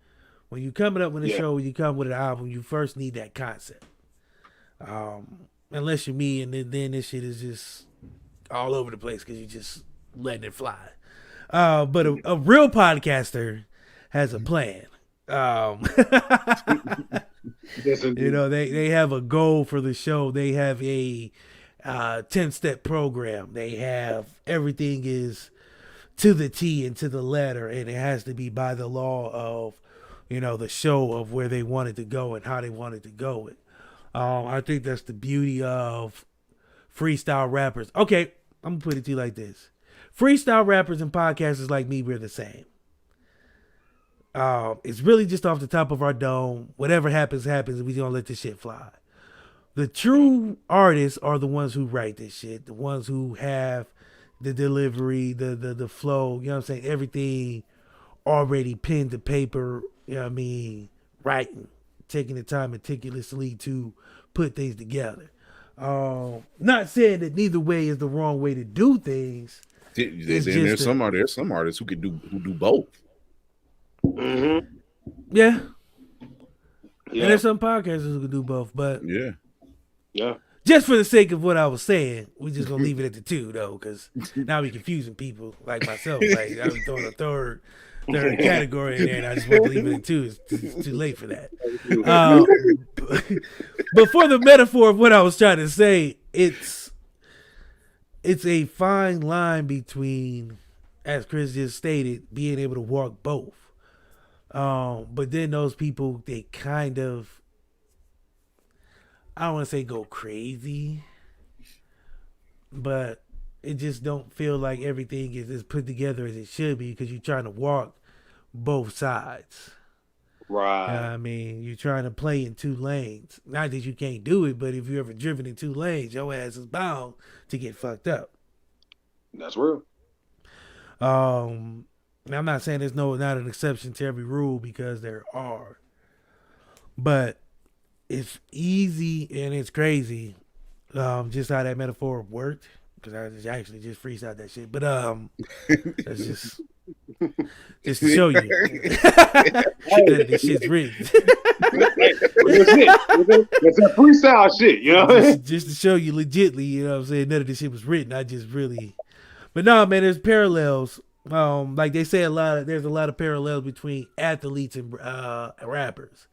When you coming up with a show, when you come with an album, you first need that concept. Unless you're me, and then this shit is just all over the place because you just letting it fly. But a real podcaster has a plan. You know, they have a goal for the show. They have a 10-step program. They have everything is to the T and to the letter, and it has to be by the law of, you know, the show of where they wanted to go and how they wanted to go it. I think that's the beauty of freestyle rappers. Okay, I'm gonna put it to you like this: freestyle rappers and podcasters like me, we're the same. It's really just off the top of our dome. Whatever happens, happens. We gonna let this shit fly. The true artists are the ones who write this shit, the ones who have the delivery, the flow, you know what I'm saying? Everything already pinned to paper, you know what I mean? Writing, taking the time meticulously to put things together. Not saying that neither way is the wrong way to do things. There's some artists who do both. Mm-hmm. Yeah. And there's some podcasters who can do both, but yeah. Just for the sake of what I was saying, we're just gonna leave it at the two though, because now we're confusing people like myself. Like I was throwing a third category in there, and I just want to leave it at two. It's too late for that. But for the metaphor of what I was trying to say, it's a fine line between, as Chris just stated, being able to walk both. But then those people, they kind of, I don't want to say go crazy, but it just don't feel like everything is as put together as it should be, because you're trying to walk both sides. Right. I mean, you're trying to play in two lanes. Not that you can't do it, but if you ever driven in two lanes, your ass is bound to get fucked up. That's real. I'm not saying there's not an exception to every rule, because there are. But it's easy and it's crazy. just how that metaphor worked, because I actually just freestyled that shit. But that's just to show you that this shit's written. It's a freestyle shit, you know. just to show you legitly, you know what I'm saying? None of this shit was written. I just really, but no, man, there's parallels. Like they say there's a lot of parallels between athletes and rappers.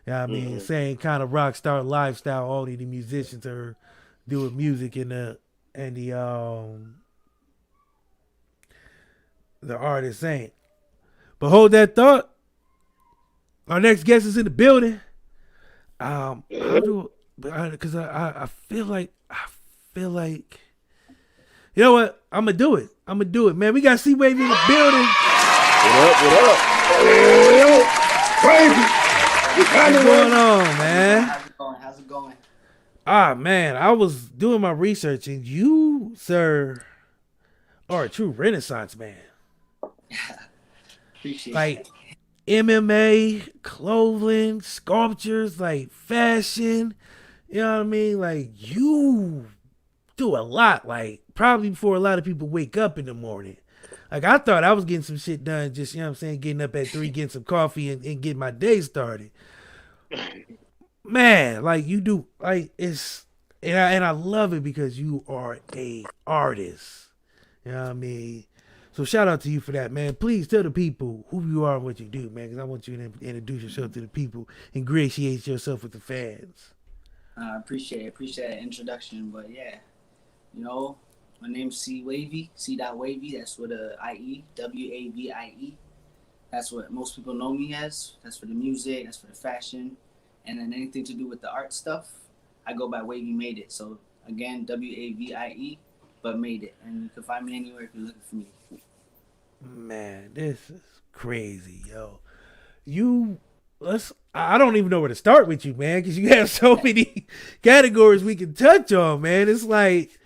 You know what I mean? Same kind of rock star lifestyle only the musicians are doing music and the artists ain't. But hold that thought. Our next guest is in the building. Because I feel like you know what? I'm gonna do it, man. We got Wavy in the building. What up? Crazy. What's going on, man? How's it going? Ah, man, I was doing my research, and you, sir, are a true Renaissance man. Appreciate Like it. MMA, clothing, sculptures, like fashion. You know what I mean? Like you do a lot. Like probably before a lot of people wake up in the morning. Like I thought I was getting some shit done, just you know what I'm saying, getting up at 3, getting some coffee and getting my day started. Man, like you do, like it's and I love it because you are a artist. You know what I mean? So shout out to you for that, man. Please tell the people who you are and what you do, man, because I want you to introduce yourself to the people, ingratiate yourself with the fans. I appreciate that introduction, but yeah, you know, my name's Wavy, C.Wavy. That's with a IE, WAVIE. That's what most people know me as. That's for the music. That's for the fashion, and then anything to do with the art stuff, I go by Wavy Made It. So again, WAVIE, but Made It, and you can find me anywhere if you're looking for me. Man, this is crazy, yo. I don't even know where to start with you, man, because you have so many categories we can touch on, man. It's like,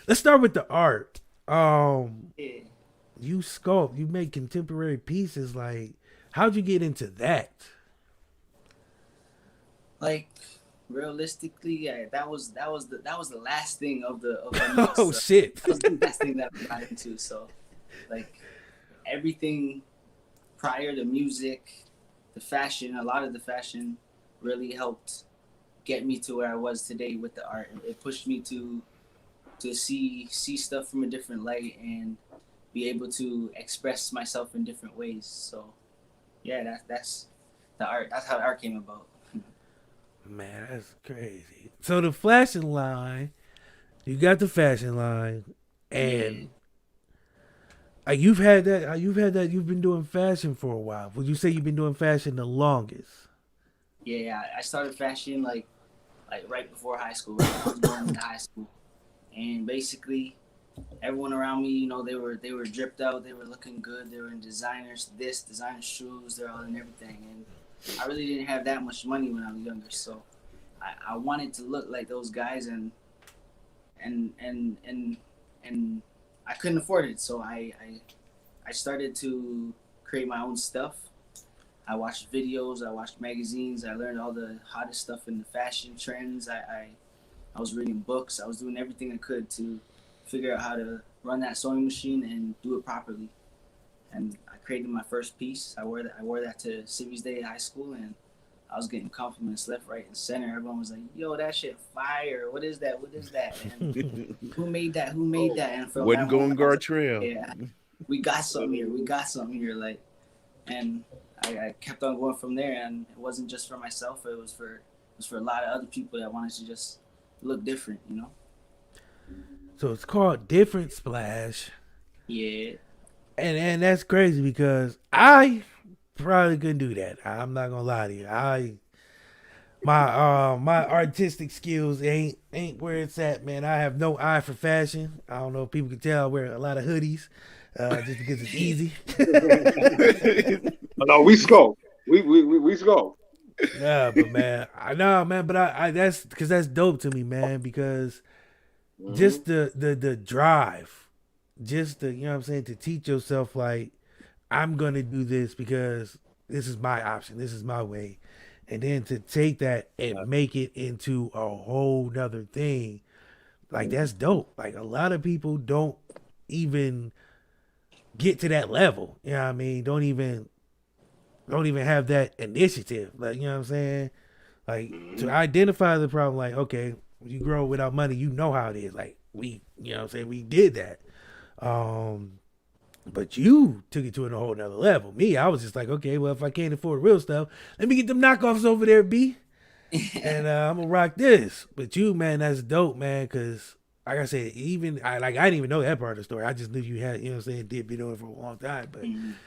let's start with the art. Yeah. You sculpt, you make contemporary pieces. Like, how'd you get into that? Like realistically, yeah, that was the last thing of the Oh shit! That was the last thing that I got into. So, like everything prior to music, the fashion, a lot of the fashion really helped get me to where I was today with the art. It pushed me to see stuff from a different light and be able to express myself in different ways. So, yeah, that's the art. That's how the art came about. Man, that's crazy. So the fashion line, you got the fashion line, and you've been doing fashion for a while. Would you say you've been doing fashion the longest? Yeah, I started fashion like right before high school. Right? I was going into high school, and basically everyone around me, you know, they were dripped out, they were looking good, they were in designer shoes, they're all in everything, and I really didn't have that much money when I was younger, so I wanted to look like those guys, and I couldn't afford it, so I started to create my own stuff. I watched videos, I watched magazines, I learned all the hottest stuff in the fashion trends. I was reading books, I was doing everything I could to figure out how to run that sewing machine and do it properly. And I created my first piece. I wore that to Civies Day at high school, and I was getting compliments left, right, and center. Everyone was like, "Yo, that shit fire! What is that? And who made that? And from Wasn't going guard trail. Yeah, we got something here. Like, and I kept on going from there. And it wasn't just for myself. It was for a lot of other people that wanted to just look different, you know. So it's called Different Splash. Yeah. And that's crazy because I probably couldn't do that. I'm not gonna lie to you. My artistic skills ain't where it's at, man. I have no eye for fashion. I don't know if people can tell I wear a lot of hoodies, just because it's easy. No, we scope. We scope. Yeah, but man, I know, man. But I that's because that's dope to me, man. Because just the drive, just the, you know what I'm saying, to teach yourself like, I'm gonna do this because this is my option, this is my way, and then to take that and make it into a whole nother thing. Like that's dope. Like a lot of people don't even get to that level. You know what I mean? Don't even have that initiative. Like, you know what I'm saying? Like to identify the problem, like, okay, when you grow without money, you know how it is. Like we, you know what I'm saying, we did that. But you took it to a whole nother level. Me, I was just like, okay, well, if I can't afford real stuff, let me get them knockoffs over there, B. And I'm gonna rock this. But you, man, that's dope, man, because like I said, I didn't even know that part of the story. I just knew you had, you know what I'm saying, did be doing it for a long time.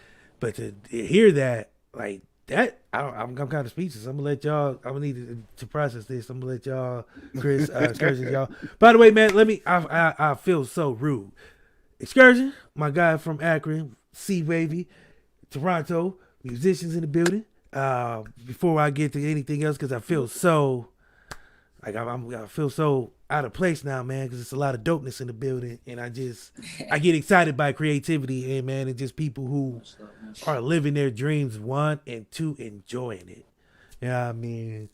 But to hear that, like that, I'm kind of speechless. I'm gonna let y'all. I'm gonna need to process this. I'm gonna let y'all, Chris, Xcursion, y'all. By the way, man, I feel so rude. Xcursion, my guy from Akron, Wavy, Toronto, musicians in the building. Before I get to anything else, because I feel so like I feel so out of place now, man, because it's a lot of dopeness in the building, and I get excited by creativity and man, and just people who are living their dreams, one, and two, enjoying it. You know what I mean?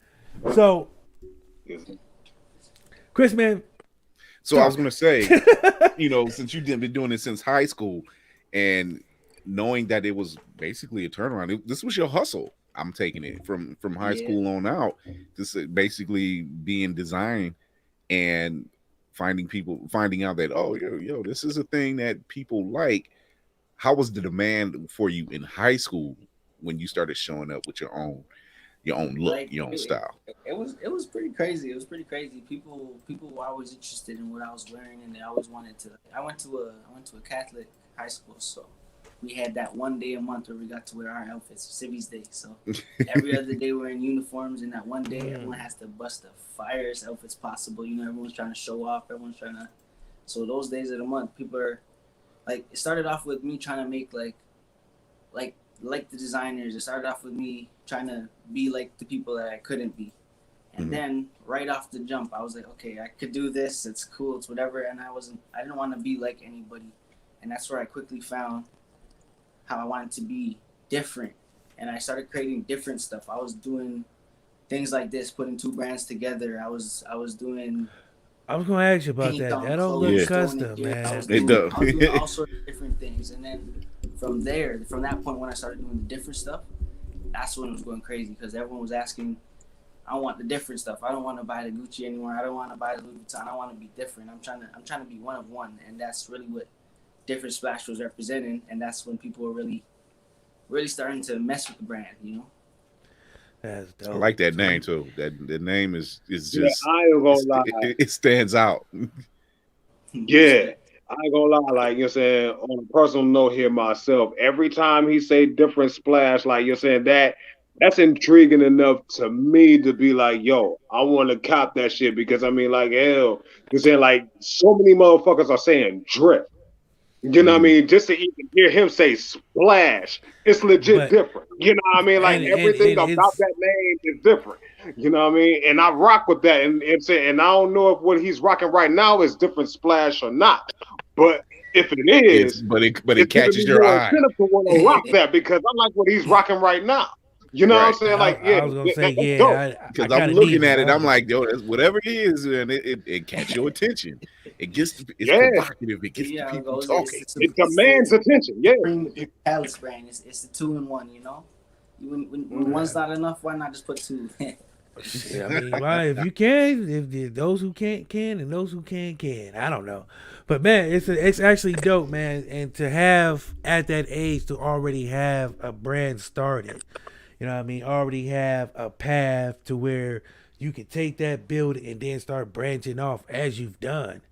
So, Chris, man. So I was gonna say, you know, since you've been doing it since high school, and knowing that it was basically a turnaround, this was your hustle. I'm taking it from high school on out. This is basically being design and finding out that, oh, yo, this is a thing that people like. How was the demand for you in high school when you started showing up with your own look, like, your own style? It was pretty crazy. It was pretty crazy. People were always interested in what I was wearing, and they always wanted to. I went to a Catholic high school, so we had that one day a month where we got to wear our outfits, Civvies Day. So every other day we're in uniforms, and that one day everyone has to bust the firest outfits possible. You know, everyone's trying to show off. Everyone's trying to. So those days of the month, people are like. It started off with me trying to make like the designers. It started off with me trying to be like the people that I couldn't be. And then right off the jump, I was like, okay, I could do this. It's cool. It's whatever. And I didn't want to be like anybody. And that's where I quickly found how I wanted to be different. And I started creating different stuff. I was doing things like this, putting two brands together. I was doing. I was gonna ask you about that. That don't look custom, man. It does. I was doing all sorts of different things. And then from that point, when I started doing the different stuff, that's when it was going crazy, because everyone was asking, I want the different stuff. I don't want to buy the Gucci anymore. I don't want to buy the Louis Vuitton. I want to be different. I'm trying to be one of one, and that's really what Different Splash was representing. And that's when people were really, really starting to mess with the brand. You know. That's dope. I like that name too. The name is just. I ain't gonna lie. It stands out. Yeah. I ain't gonna lie, like, you know what I'm saying, on a personal note here myself, every time he say Different Splash, like, you're saying, that's intriguing enough to me to be like, yo, I want to cop that shit, because I mean, like, hell, you're saying, like, so many motherfuckers are saying drip. You know what I mean? Just to even hear him say splash, it's legit different. You know what I mean? Like, everything about that name is different. You know what I mean? And I rock with that. And I don't know if what he's rocking right now is Different Splash or not. But if it is, but it catches your eye. To want to rock that, because I like what he's rocking right now. You know what I'm saying? Like, I was gonna say, yeah, because I'm looking at it, I'm like, yo, whatever it is, and it catches your attention. It's provocative. It gets the people talking. It demands attention. Yeah, it's Palace brand. It's the 2-in-1. You know, when one's not enough, why not just put two? I mean, if you can, if those who can't can, and those who can. I don't know, but man, it's actually dope, man. And to have at that age to already have a brand started, you know what I mean, already have a path to where you can take that build and then start branching off as you've done.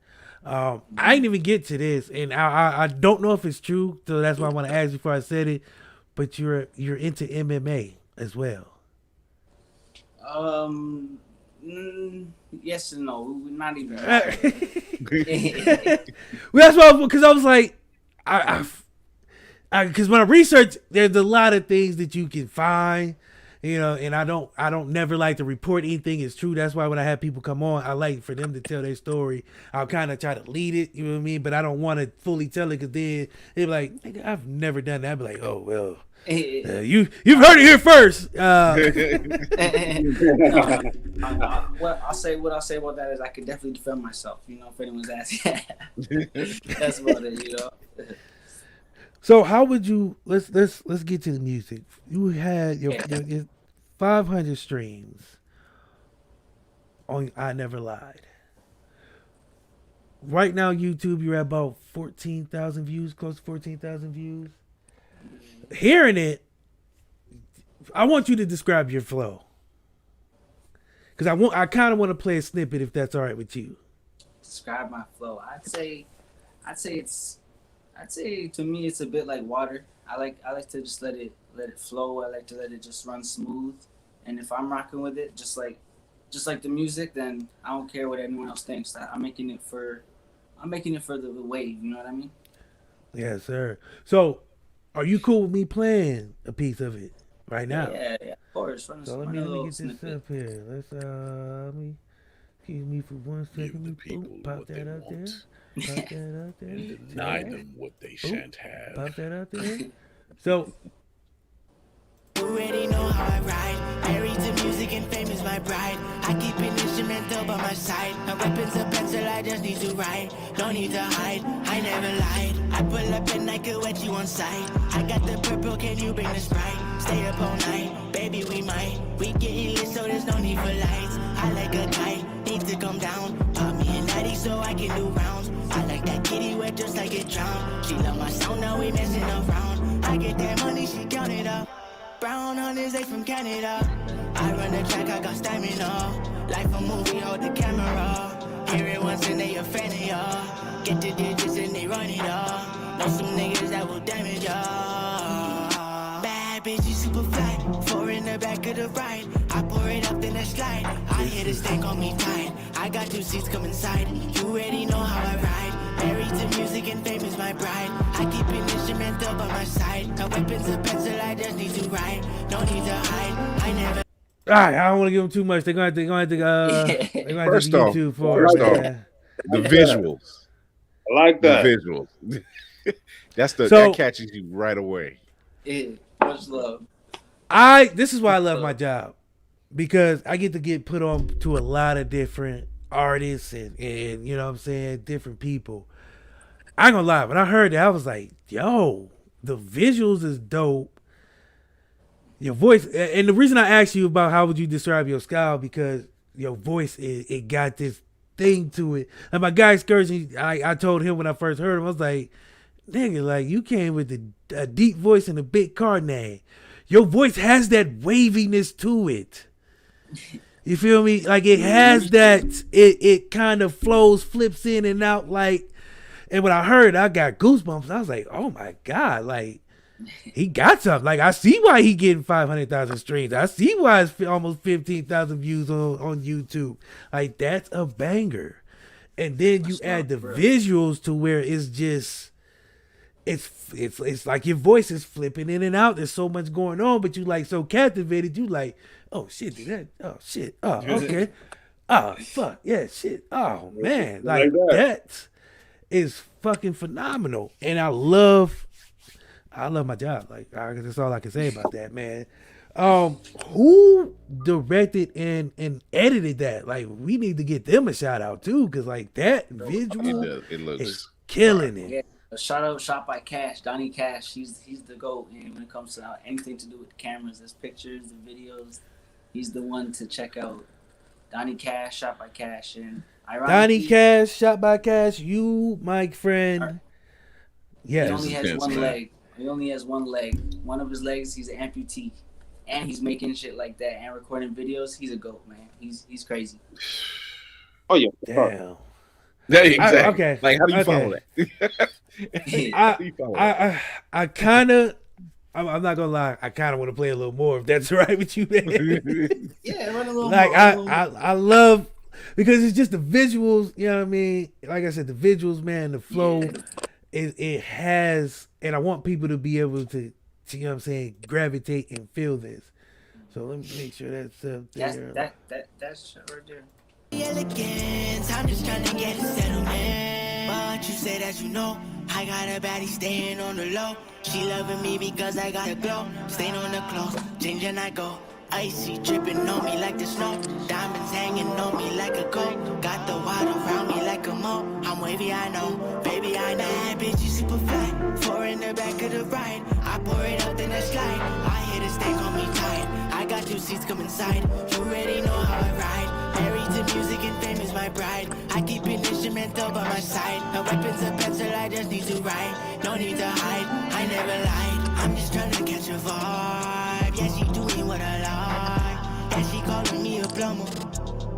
I didn't even get to this, and I don't know if it's true, so that's why I want to ask before I said it. But you're into MMA as well. Yes and no. Not even. Well, that's why, because I was like, because when I researched, there's a lot of things that you can find You know, and I don't never like to report anything as true. That's why when I have people come on, I like for them to tell their story. I'll kind of try to lead it, you know what I mean? But I don't want to fully tell it because then they're like, "Nigga, I've never done that." I'd be like, "Oh well, you've heard it here first." What I'll say about that is I can definitely defend myself. You know, if anyone's asking, that's about it. You know. So how would you let's get to the music. You had your 500 streams on I Never Lied. Right now YouTube you're at about 14,000 views, close to 14,000 views. Hearing it, I want you to describe your flow. Cuz I kind of want to play a snippet if that's all right with you. Describe my flow. I'd say to me it's a bit like water. I like to just let it flow. I like to let it just run smooth. And if I'm rocking with it, just like the music, then I don't care what anyone else thinks. I'm making it for the wave. You know what I mean? Yes, sir. So, are you cool with me playing a piece of it right now? Yeah, of course. So let me get this up here. Let's let me excuse me for 1 second. the people Pop that out there. Pop that out there. And deny them what they shan't have. Pop that out there. So You already know how I ride. Married to music and fame is my bride. I keep an instrumental by my side. My weapon's a pencil, I just need to write. No need to hide, I never lied. I pull up and I could wet you on sight. I got the purple, can you bring the Sprite? Stay up all night, baby we might. We getting lit so there's no need for lights. I like a kite, need to come down. Pop me a natty so I can do rounds. I like that kitty wet just like it drowned. She love my sound, now we messing around. I get that money, she count it up. Brown hunters, they from Canada. I run the track, I got stamina. Life a movie, hold the camera. Hear it once and they a fan of ya. Get the digits and they run it up. Know some niggas that will damage ya. Bad bitch, you super fly. Four in the back of the ride. I pour it up, then I slide. I hit a stank on me tight. I got 2 seats come inside. You already know how I ride. Married to music and fame is my bride. I keep an instrumental by my side. My weapon's a pencil, I just need to write. No need to hide, I never. Alright, I don't want to give them too much. They're going to have to First off, YouTube for it, man. the visuals. I like that. The visuals. So- that catches you right away. Yeah, much love. This is why I love my job, because I get to get put on to a lot of different artists and you know what I'm saying, different people. I ain't gonna lie, when I heard that, I was like, yo, the visuals is dope. Your voice, and the reason I asked you about how would you describe your style, because your voice, it got this thing to it. And my guy Xcursion, I told him when I first heard him, I was like, nigga, like you came with a deep voice and a big car name. Your voice has that waviness to it. You feel me? Like it has that, it kind of flows, flips in and out like, and when I heard it, I got goosebumps. I was like, oh my God, like he got something. Like I see why he getting 500,000 streams. I see why it's almost 15,000 views on YouTube. Like that's a banger. And then you add the visuals to where it's just, it's like your voice is flipping in and out. There's so much going on, but you like so captivated. You like, oh shit, did that? Oh shit. Oh okay. Oh fuck yeah, shit. Oh man, like that is fucking phenomenal. And I love my job. Like that's all I can say about that, man. Who directed and edited that? Like we need to get them a shout out too, because like that visual It looks is killing it. Yeah. Shot by Cash, Donnie Cash. He's the GOAT. And when it comes to anything to do with the cameras, there's pictures, the videos, he's the one to check out. Donnie Cash, Shot by Cash, and Donnie Cash, Shot by Cash. You, my friend. Yes. He only has one leg. He only has one leg. One of his legs, he's an amputee, and he's making shit like that and recording videos. He's a GOAT, man. He's crazy. Oh yeah. Damn. Yeah, exactly. Okay. Like how do you follow that? I kind of, I'm not gonna lie, I kind of want to play a little more if that's all right with you, man. Yeah, run a little like more. I love, because it's just the visuals, you know what I mean? Like I said, the visuals, man, the flow, it has, and I want people to be able to you know what I'm saying, gravitate and feel this. So let me make sure that's up there. That's shit right there. Elegance, I'm just trying to get a settlement. But you say that you know, I got a baddie staying on the low. She loving me because I got a glow. Staying on the clothes, changing I go. Icy dripping on me like the snow. Diamonds hanging on me like a coat. Got the water around me like a moat. I'm wavy, I know. Baby, I know. That bitch, you super fly. Four in the back of the ride. I pour it up, then I slide. I hit a stake on me tight. I got 2 seats, come inside. You already know how I ride. Married to music and fame is my bride. I keep an instrumental by my side. No weapons or pencil, I just need to write. No need to hide, I never lied. I'm just trying to catch a vibe. Yeah, she doing what I like. Yeah, she calling me a plumber.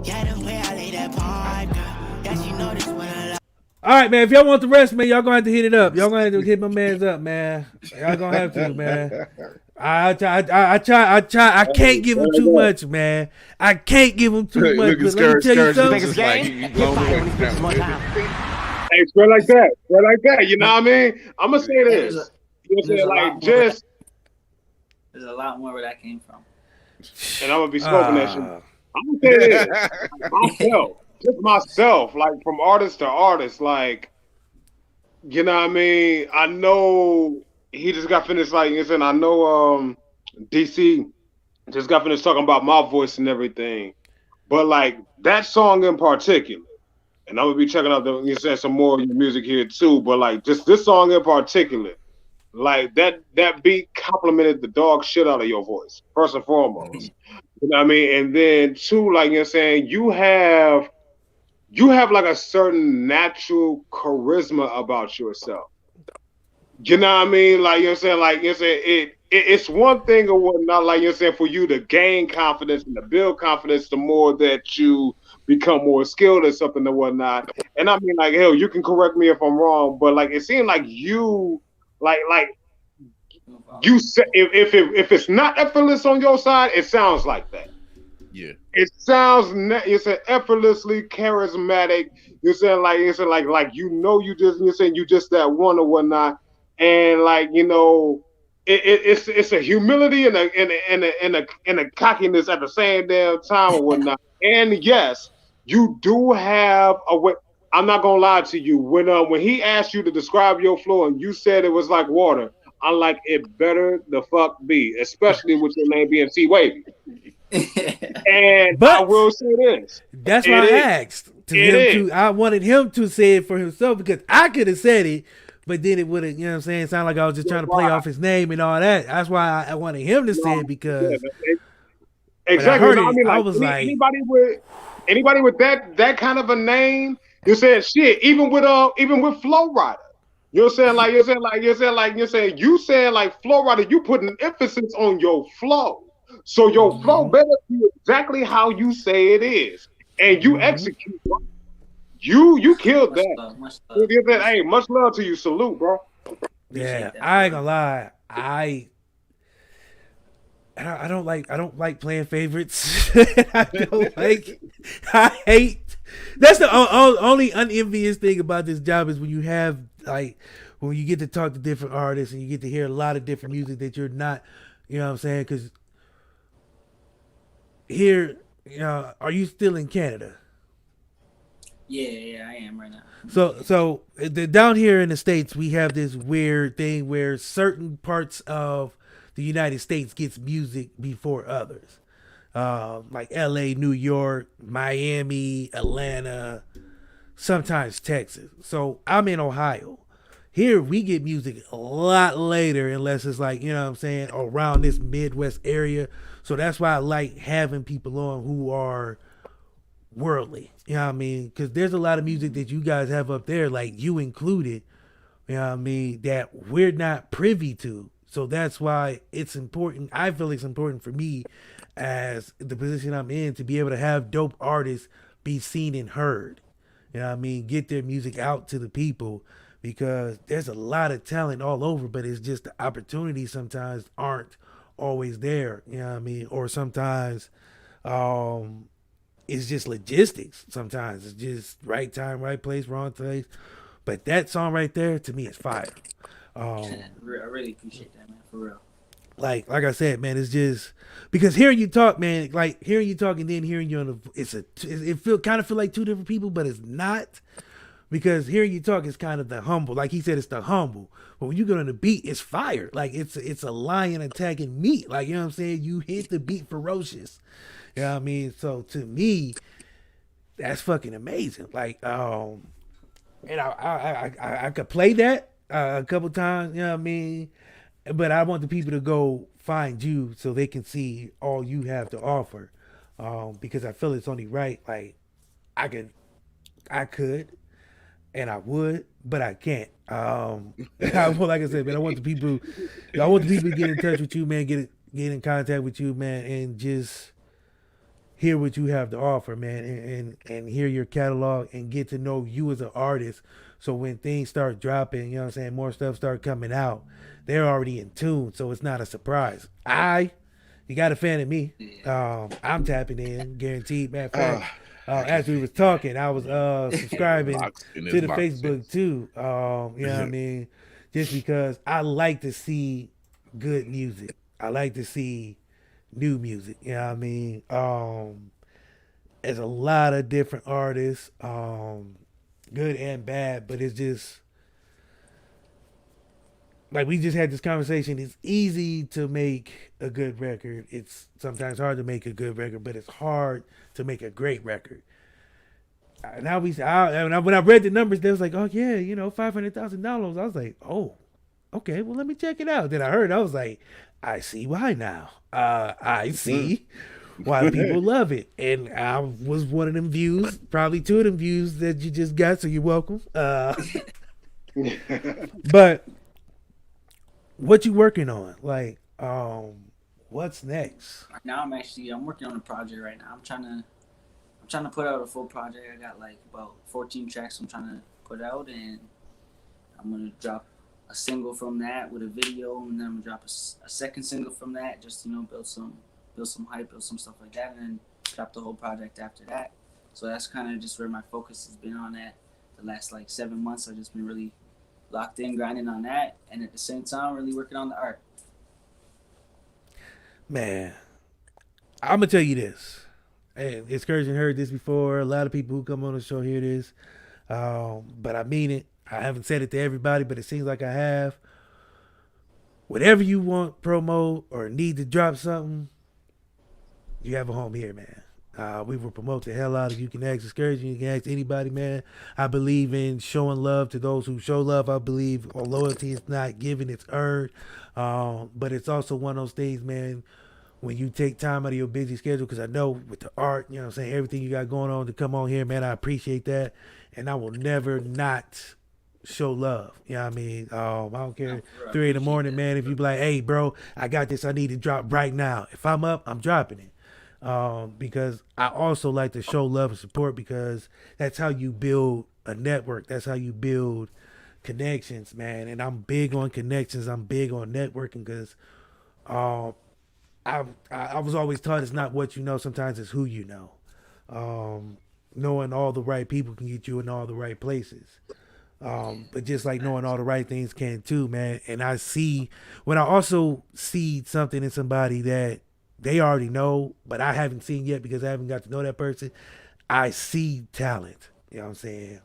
Yeah, the way I lay that pipe, girl. Yeah, she know this what I like. All right, man. If y'all want the rest, man, y'all gonna have to hit it up. Y'all gonna have to hit my man's up, man. Y'all gonna have to, man. I can't give him too much, man. I can't give him too much. But let me tell you something. Think it's game? Get fired when he pitches one time. Hey, spread like that. You know what I mean? I'm gonna say this. You know what I'm saying? Like, just. There's a lot more where that came from. And I'm gonna be smoking that shit. I'm gonna say this. Myself, like from artist to artist, like, you know what I mean? I know he just got finished, like you said, I know DC just got finished talking about my voice and everything. But like that song in particular, and I'm gonna be checking out you said some more of your music here too, but like just this song in particular, like that beat complimented the dog shit out of your voice, first and foremost. You know what I mean? And then two, like you're saying, you have like a certain natural charisma about yourself. You know what I mean? Like you're saying, it's one thing or whatnot, like you're saying, for you to gain confidence and to build confidence, the more that you become more skilled at something or whatnot. And I mean, like, hell, you can correct me if I'm wrong, but like it seemed like you like you said if it's not effortless on your side, it sounds like that. Yeah, it sounds it's an effortlessly charismatic. You're saying like you just that one or whatnot, and like it's a humility and a cockiness at the same damn time or whatnot. And yes, you do have a way. I'm not gonna lie to you. When he asked you to describe your flow and you said it was like water, I'm like, it better the fuck be, especially with your name being Wavy. And I will say this. That's why I asked I wanted him to say it for himself, because I could have said it, but then it would have, you know what I'm saying, sound like I was just trying to play off his name and all that. That's why I wanted him to say it, because exactly. I mean, like, I was like, anybody with that kind of a name, you said shit. Even with Flow Rider, you said like Flow Rider, you put an emphasis on your flow. So your flow better be exactly how you say it is, and you execute. Bro. You killed that. Much love. Hey, much love to you. Salute, bro. Yeah, I ain't gonna lie. I don't like playing favorites. I hate. That's the only unenvious thing about this job, is when you have when you get to talk to different artists and you get to hear a lot of different music that you're not, you know what I'm saying? Because here, are you still in Canada? Yeah, I am right now. So down here in the States, we have this weird thing where certain parts of the United States gets music before others, like LA, New York, Miami, Atlanta, sometimes Texas. So I'm in Ohio. Here we get music a lot later, unless it's like, you know what I'm saying, around this Midwest area. So that's why I like having people on who are worldly. You know what I mean? Because there's a lot of music that you guys have up there, like you included, you know what I mean, that we're not privy to. So that's why it's important. I feel it's important for me, as the position I'm in, to be able to have dope artists be seen and heard. You know what I mean? Get their music out to the people, because there's a lot of talent all over, but it's just the opportunities sometimes aren't always there. You know what I mean? Or sometimes it's just logistics. Sometimes it's just right time, right place, wrong place. But that song right there, to me, is fire. I really appreciate that, man, for real. like I said, man, it's just because hearing you talk, man, like hearing you talk and then hearing you on the, it kind of feel like two different people, but it's not. Because hearing you talk is kind of the humble, like he said, it's the humble. But when you get on the beat, it's fire. Like it's a lion attacking meat. Like, you know what I'm saying? You hit the beat ferocious. You know what I mean? So to me, that's fucking amazing. Like, and I could play that a couple times. You know what I mean? But I want the people to go find you so they can see all you have to offer. Because I feel it's only right. Like I could. And I would, but I can't. Like I said, man, I want the people to get in touch with you, man, get in contact with you, man, and just hear what you have to offer, man, and hear your catalog and get to know you as an artist. So when things start dropping, you know what I'm saying, more stuff start coming out, they're already in tune, so it's not a surprise. You got a fan of me. I'm tapping in, guaranteed. Matter of fact, as we was talking, I was subscribing to the Facebook too. You know what I mean? Just because I like to see good music. I like to see new music. You know what I mean? There's a lot of different artists, good and bad, but it's just like we just had this conversation. It's easy to make a good record. It's sometimes hard to make a good record, but it's hard to make a great record. Now when I read the numbers, they was like, oh yeah, $500,000. I was like, oh, okay, well let me check it out. Then I heard, I was like, I see why now. I see why people love it, and I was one of them views, probably two of them views that you just got. So you're welcome. But what you working on? Like, what's next? Right now, I'm working on a project right now. I'm trying to put out a full project. I got like about 14 tracks I'm trying to put out, and I'm gonna drop a single from that with a video, and then I'm gonna drop a second single from that, just build some hype, build some stuff like that, and then drop the whole project after that. So that's kind of just where my focus has been on that. The last like 7 months, I've just been really locked in, grinding on that, and at the same time, really working on the art. Man, I'm gonna tell you this. And Xcursion heard this before. A lot of people who come on the show hear this, but I mean it. I haven't said it to everybody, but it seems like I have. Whatever you want, promo or need to drop something, you have a home here, man. We will promote the hell out of you. You can ask Xcursion, you can ask anybody, man. I believe in showing love to those who show love. I believe loyalty is not given, it's earned. But it's also one of those things, man, when you take time out of your busy schedule, because I know with the art, you know what I'm saying, everything you got going on to come on here, man, I appreciate that. And I will never not show love. You know what I mean? I don't care, 3 a.m, man, if you be like, hey, bro, I got this, I need to drop right now. If I'm up, I'm dropping it. Because I also like to show love and support, because that's how you build a network. That's how you build connections, man. And I'm big on connections. I'm big on networking, because I was always taught it's not what you know, sometimes it's who you know. Knowing all the right people can get you in all the right places. But just like knowing all the right things can too, man. And when I also see something in somebody that they already know, but I haven't seen yet because I haven't got to know that person, I see talent. You know what I'm saying?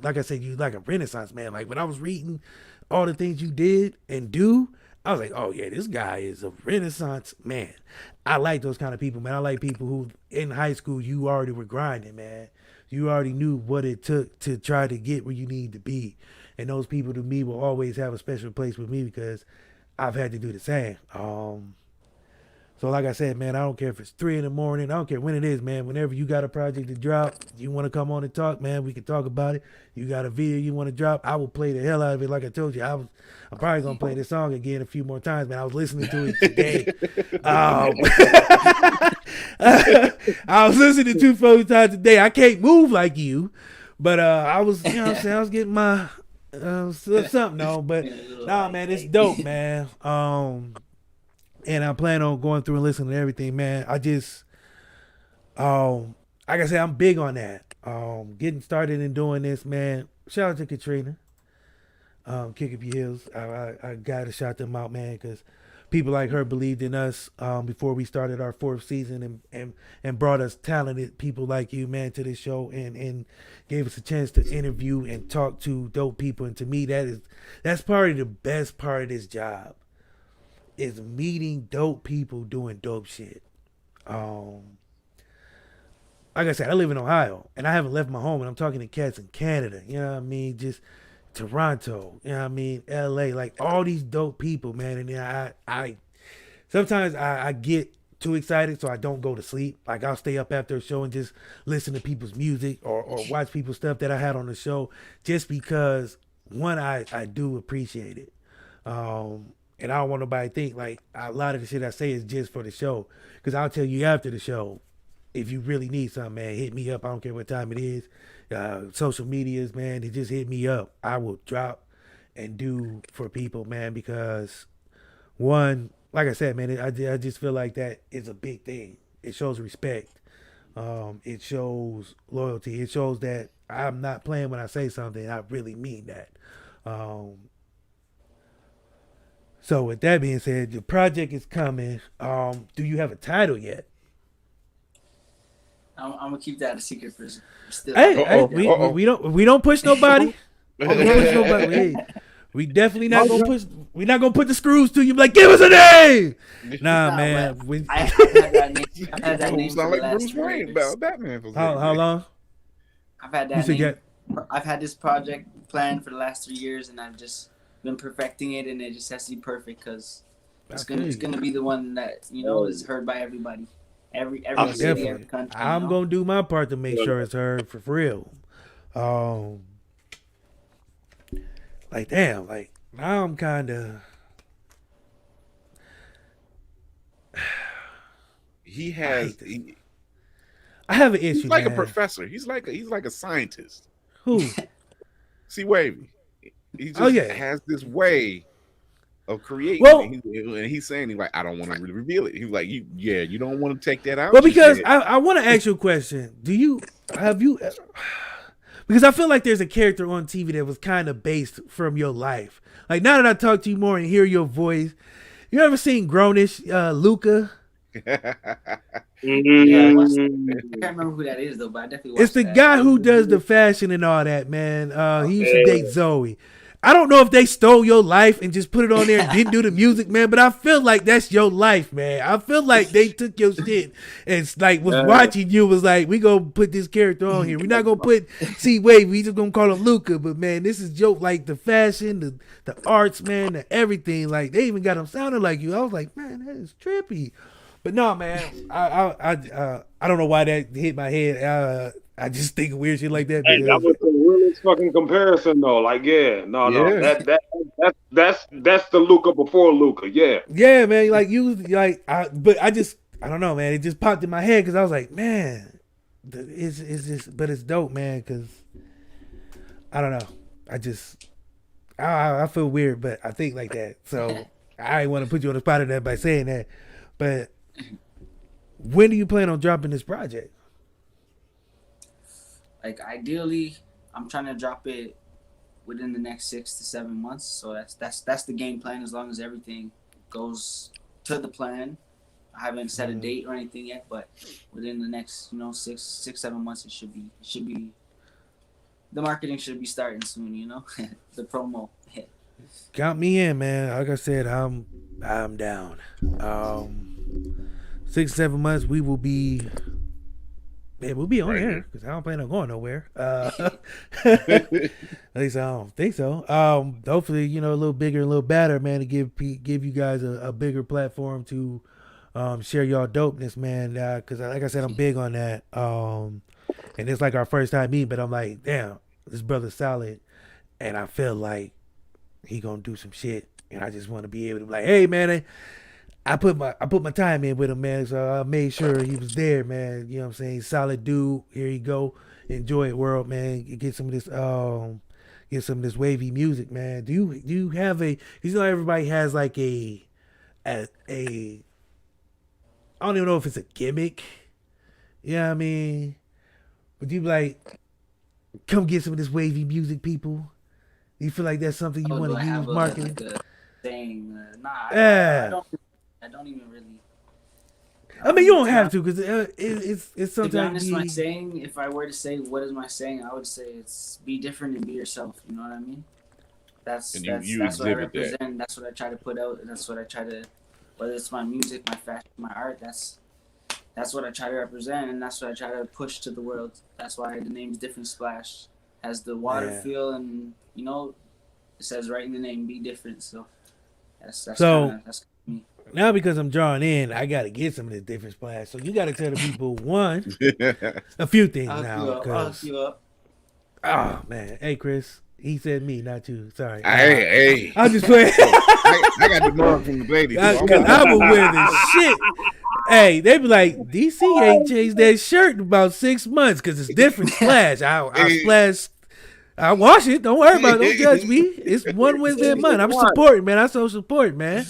Like I said, you like a Renaissance man. Like when I was reading all the things you did and do, I was like, oh yeah, this guy is a Renaissance man. I like those kind of people, man. I like people who in high school, you already were grinding, man. You already knew what it took to try to get where you need to be. And those people to me will always have a special place with me, because I've had to do the same. So like I said, man, I don't care if it's 3 a.m. I don't care when it is, man. Whenever you got a project to drop, you want to come on and talk, man, we can talk about it. You got a video you want to drop, I will play the hell out of it. Like I told you, I'm probably going to play this song again a few more times, man. I was listening to it today. I was listening to it 4 times today. I can't move like you, but I was, you know what I'm saying, I was getting my something on. But nah, man, it's dope, man. And I plan on going through and listening to everything, man. I just, like I said, I'm big on that. Getting started and doing this, man. Shout out to Katrina. Kick Up Your Heels. I got to shout them out, man, because people like her believed in us before we started our 4th season and brought us talented people like you, man, to this show and gave us a chance to interview and talk to dope people. And to me, that's probably the best part of this job is meeting dope people doing dope shit. Like I said, I live in Ohio and I haven't left my home, and I'm talking to cats in Canada, you know what I mean? Just Toronto, you know what I mean? LA, like all these dope people, man. And I sometimes I get too excited, so I don't go to sleep. Like I'll stay up after a show and just listen to people's music or watch people's stuff that I had on the show, just because one, I do appreciate it. And I don't want nobody to think like a lot of the shit I say is just for the show, because I'll tell you after the show, if you really need something, man, hit me up. I don't care what time it is. Social medias, man, just hit me up. I will drop and do for people, man, because one, like I said, man, I just feel like that is a big thing. It shows respect. It shows loyalty. It shows that I'm not playing when I say something. I really mean that. So with that being said, your project is coming. Do you have a title yet? I'm gonna keep that a secret for still. Hey, we don't push nobody. We don't push nobody. Hey, we definitely not gonna push. We're not gonna put the screws to you. Like, give us a name. Nah, man. I've had that name. I've had that name for Sound the like last Bruce 3 Wayne years. about Batman. How long? I've had that name. I've had this project planned for the last 3 years, and I've just been perfecting it, and it just has to be perfect because it's gonna be the one that is heard by everybody. Every city, every country. I'm gonna do my part to make sure it's heard for real. Like damn, like now I'm kind of. He has. I have an issue. He's like man. a professor. He's like a scientist. Who? See, Wavy. He just has this way of creating. Well, and he's saying, he's like, I don't want to really reveal it. He's like, you don't want to take that out. Well, because I want to ask you a question. Have you? Because I feel like there's a character on TV that was kind of based from your life. Like now that I talk to you more and hear your voice, you ever seen Grownish Luca? Yeah, I can't remember who that is though, but I definitely watched It's the guy who does the fashion and all that, man. He used to date Zoe. I don't know if they stole your life and just put it on there and didn't do the music, man, but I feel like that's your life, man. I feel like they took your shit and like was watching you, was like, we gonna put this character on here. We're not gonna put Wavy, we just gonna call him Luca, but man, this is your like the fashion, the arts, man, the everything. Like they even got him sounding like you. I was like, man, that is trippy. But no, man, I don't know why that hit my head. I just think of weird shit like that. Hey, that was the realest fucking comparison, though. Like, that's the Luca before Luca, yeah, man. Like but I don't know, man. It just popped in my head because I was like, man, it's just, but it's dope, man. Because I don't know, I feel weird, but I think like that. So I ain't want to put you on the spot of that by saying that, but. When do you plan on dropping this project? Like ideally, I'm trying to drop it within the next 6 to 7 months. So that's the game plan. As long as everything goes to the plan, I haven't set a date or anything yet, but within the next 6-7 months, it should be. The marketing should be starting soon. The promo. Count me in, man. Like I said, I'm down. 6-7 months, we'll be on air because I don't plan on going nowhere. At least I don't think so. Hopefully, a little bigger, a little better, man, to give you guys a bigger platform to share y'all dopeness, man. Because like I said, I'm big on that. And it's like our first time meeting, but I'm like, damn, this brother's solid, and I feel like he gonna do some shit, and I just want to be able to be like, hey, man. I put my time in with him, man, so I made sure he was there, man. You know what I'm saying? Solid dude. Here you go. Enjoy it, world, man. Get some of this wavy music, man. Do you have everybody has like a I don't even know if it's a gimmick. You know what I mean? But you be like, come get some of this wavy music, people. You feel like that's something you want to use marketing? Like a thing. I don't even really. I mean, you don't have to because it's To sometimes. be honest, my saying, if I were to say what is my saying, I would say it's be different and be yourself. You know what I mean? That's And that's you that's what I exhibit that. represent. That's what I try to put out, and that's what I try to. Whether it's my music, my fashion, my art, that's what I try to represent, and that's what I try to push to the world. That's why the name's Different Splash. Has the water Yeah. feel, and you know, it says right in the name, be different. So that's So- that's me. Now because I'm drawing in, I got to get some of this Different Splash. So you got to tell the people a few things I'll now. hook you up. I'll hook 'Cause- you up. oh man, hey Chris, he said me, not you. Sorry. Hey. I'm just playing. I got the mug from the lady. Because I would wear this shit. Hey, they be like, DC ain't changed that shirt in about 6 months because it's Different Splash. I splash. I wash it. Don't worry about it. Don't judge me. It's one Wednesday a month. I'm supporting, man. I so support, man.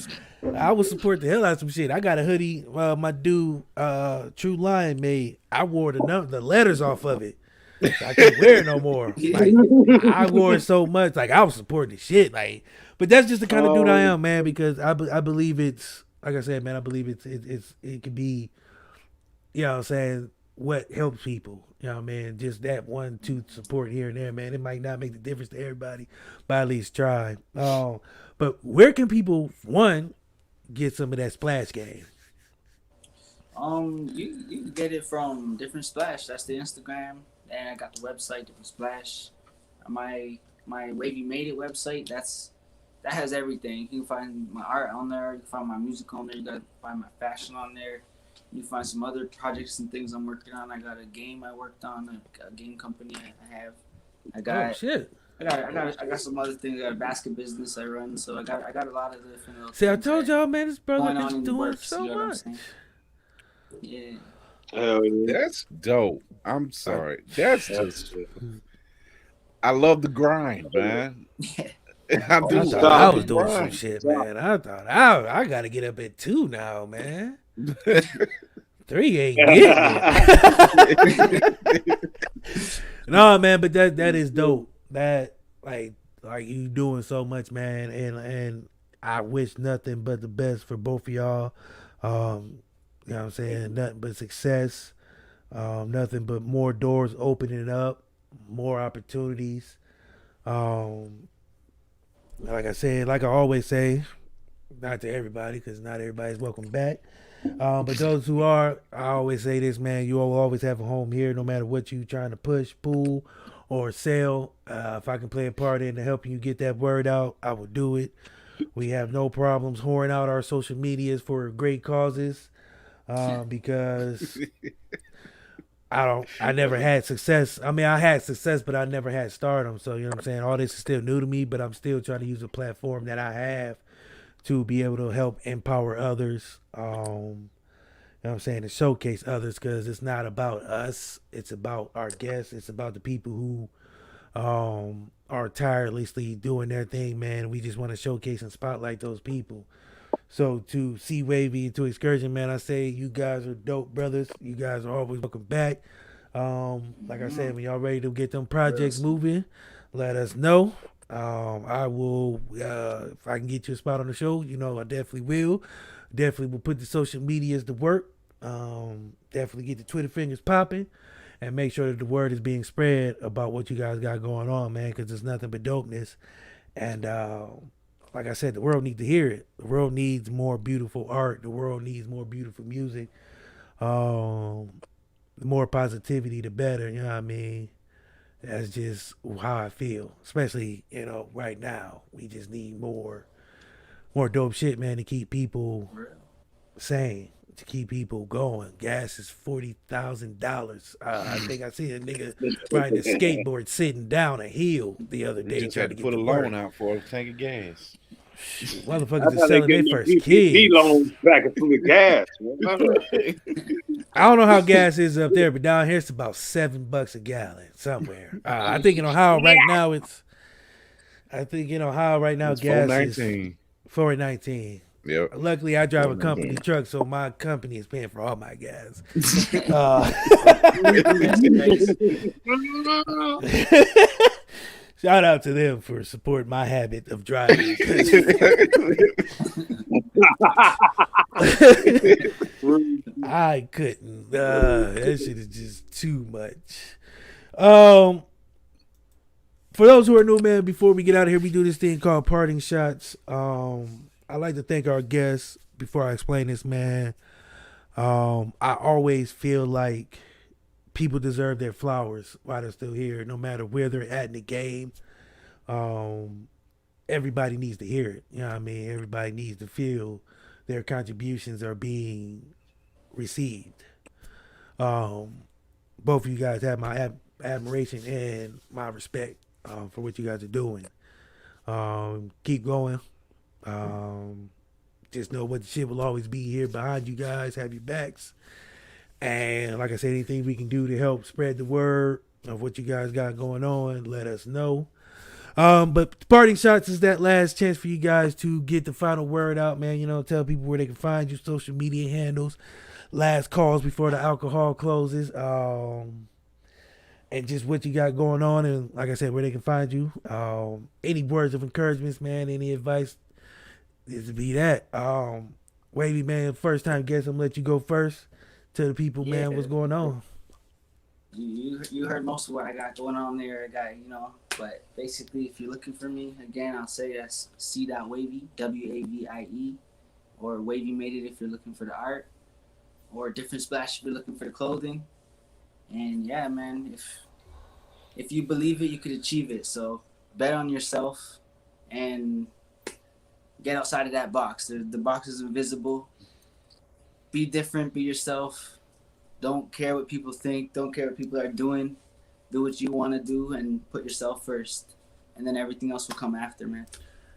I will support the hell out of some shit. I got a hoodie my dude True Lion made. I wore the letters off of it. So I can't wear it no more. Like, I wore it so much. Like, I was supporting the shit. Like, but that's just the kind of dude I am, man, because I believe it's, like I said, man, I believe it could be, you know what I'm saying, what helps people. You know what I mean? Just that 1-2 support here and there, man. It might not make the difference to everybody, but at least try. But where can people, one, get some of that splash game? You can get it from Different Splash. That's the Instagram, and I got the website Different Splash. My Wavy Made It website. That has everything. You can find my art on there. You can find my music on there. You got to find my fashion on there. You can find some other projects and things I'm working on. I got a game I worked on, a game company I have. I got shit. I got some other things. I got a basket business I run, so I got a lot of different. Little See, I things told that y'all, man, this brother going on is in the doing works, so you know what I'm much. saying? Yeah. Hell yeah. That's dope. I'm sorry. That's just. I love the grind, man. I I do. thought I was doing some shit, man. I thought I got to get up at 2 now, man. 3 ain't getting it. No, man, but that is dope. That like you doing so much, man, and I wish nothing but the best for both of y'all. You know what I'm saying? Nothing but success. Nothing but more doors opening up, more opportunities. Like I said, like I always say, not to everybody, because not everybody's welcome back. But those who are, I always say this, man, you will always have a home here, no matter what you trying to push, pull, or sell. If I can play a part in helping you get that word out, I will do it. We have no problems whoring out our social medias for great causes, because I never had success. I mean, I had success, but I never had stardom. So, you know what I'm saying? All this is still new to me, but I'm still trying to use a platform that I have to be able to help empower others. You know what I'm saying? To showcase others, because it's not about us. It's about our guests. It's about the people who are tirelessly doing their thing, man. We just want to showcase and spotlight those people. So to see Wavy and to Xcursion, man, I say you guys are dope brothers. You guys are always welcome back. Like I said, when y'all ready to get them projects moving, let us know. I will, if I can get you a spot on the show, you know, I definitely will. Definitely will put the social medias to work. Definitely get the Twitter fingers popping and make sure that the word is being spread about what you guys got going on, man, because it's nothing but dopeness. And like I said, the world needs to hear it. The world needs more beautiful art. The world needs more beautiful music. The more positivity, the better. You know what I mean? That's just how I feel. Especially, you know, right now. We just need more dope shit, man, to keep people sane, to keep people going. Gas is $40,000. I think I see a nigga riding a skateboard sitting down a hill the other day. They just trying had to get put a work. loan out for a tank of gas. Motherfuckers is selling their first kids. He loans back and through the gas. Man. I don't know how gas is up there, but down here it's about $7 a gallon somewhere. I think in Ohio right now gas is $4.19. Yep. Luckily, I drive a company truck, so my company is paying for all my gas. Shout out to them for supporting my habit of driving. I couldn't. That shit is just too much. For those who are new, man, before we get out of here, we do this thing called parting shots. I'd like to thank our guests before I explain this, man. I always feel like people deserve their flowers while they're still here, no matter where they're at in the game. Everybody needs to hear it. You know what I mean? Everybody needs to feel their contributions are being received. Both of you guys have my admiration and my respect for what you guys are doing. Keep going. Just know what shit will always be here behind you guys, have your backs. And like I said, anything we can do to help spread the word of what you guys got going on, let us know. But parting shots is that last chance for you guys to get the final word out, man. You know, tell people where they can find you, social media handles, last calls before the alcohol closes, and just what you got going on. And like I said, where they can find you. Any words of encouragement, man, any advice, is to be that. Wavy, man, first time guest, I'm gonna let you go first. Tell the people, man, what's going on. You heard most of what I got going on there. I got, but basically, if you're looking for me, again, I'll say that's c.wavie, Wavie, or Wavy Made It if you're looking for the art, or Different Splash if you're looking for the clothing. And yeah, man, if you believe it, you could achieve it. So bet on yourself and get outside of that box. The box is invisible. Be different, be yourself. Don't care what people think. Don't care what people are doing. Do what you want to do and put yourself first. And then everything else will come after, man.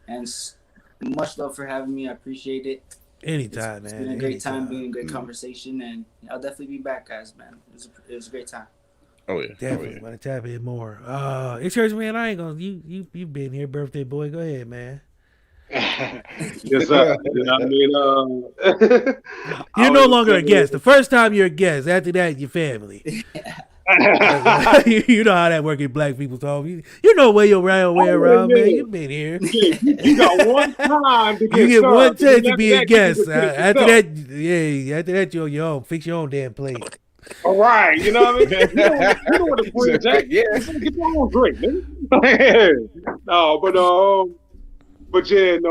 And much love for having me. I appreciate it. Anytime, man. It's been a great time, being a great conversation. And I'll definitely be back, guys, man. It was a great time. Oh, yeah. Definitely. Want to tap in more. Xcursion, man, I ain't going to... You've been here, birthday boy. Go ahead, man. Yes, sir. You know what I mean? You're no longer a guest. The first time you're a guest. After that, your family. You know how that works in black people's home. You know where you're around, man. You've been here. You got one time to get You get served. one chance to be a guest. After that, you're on your own. Fix your own damn plate. All right, you know what I mean? You know what to bring, Jack. Yeah, get your own drink, man. No, but yeah, no,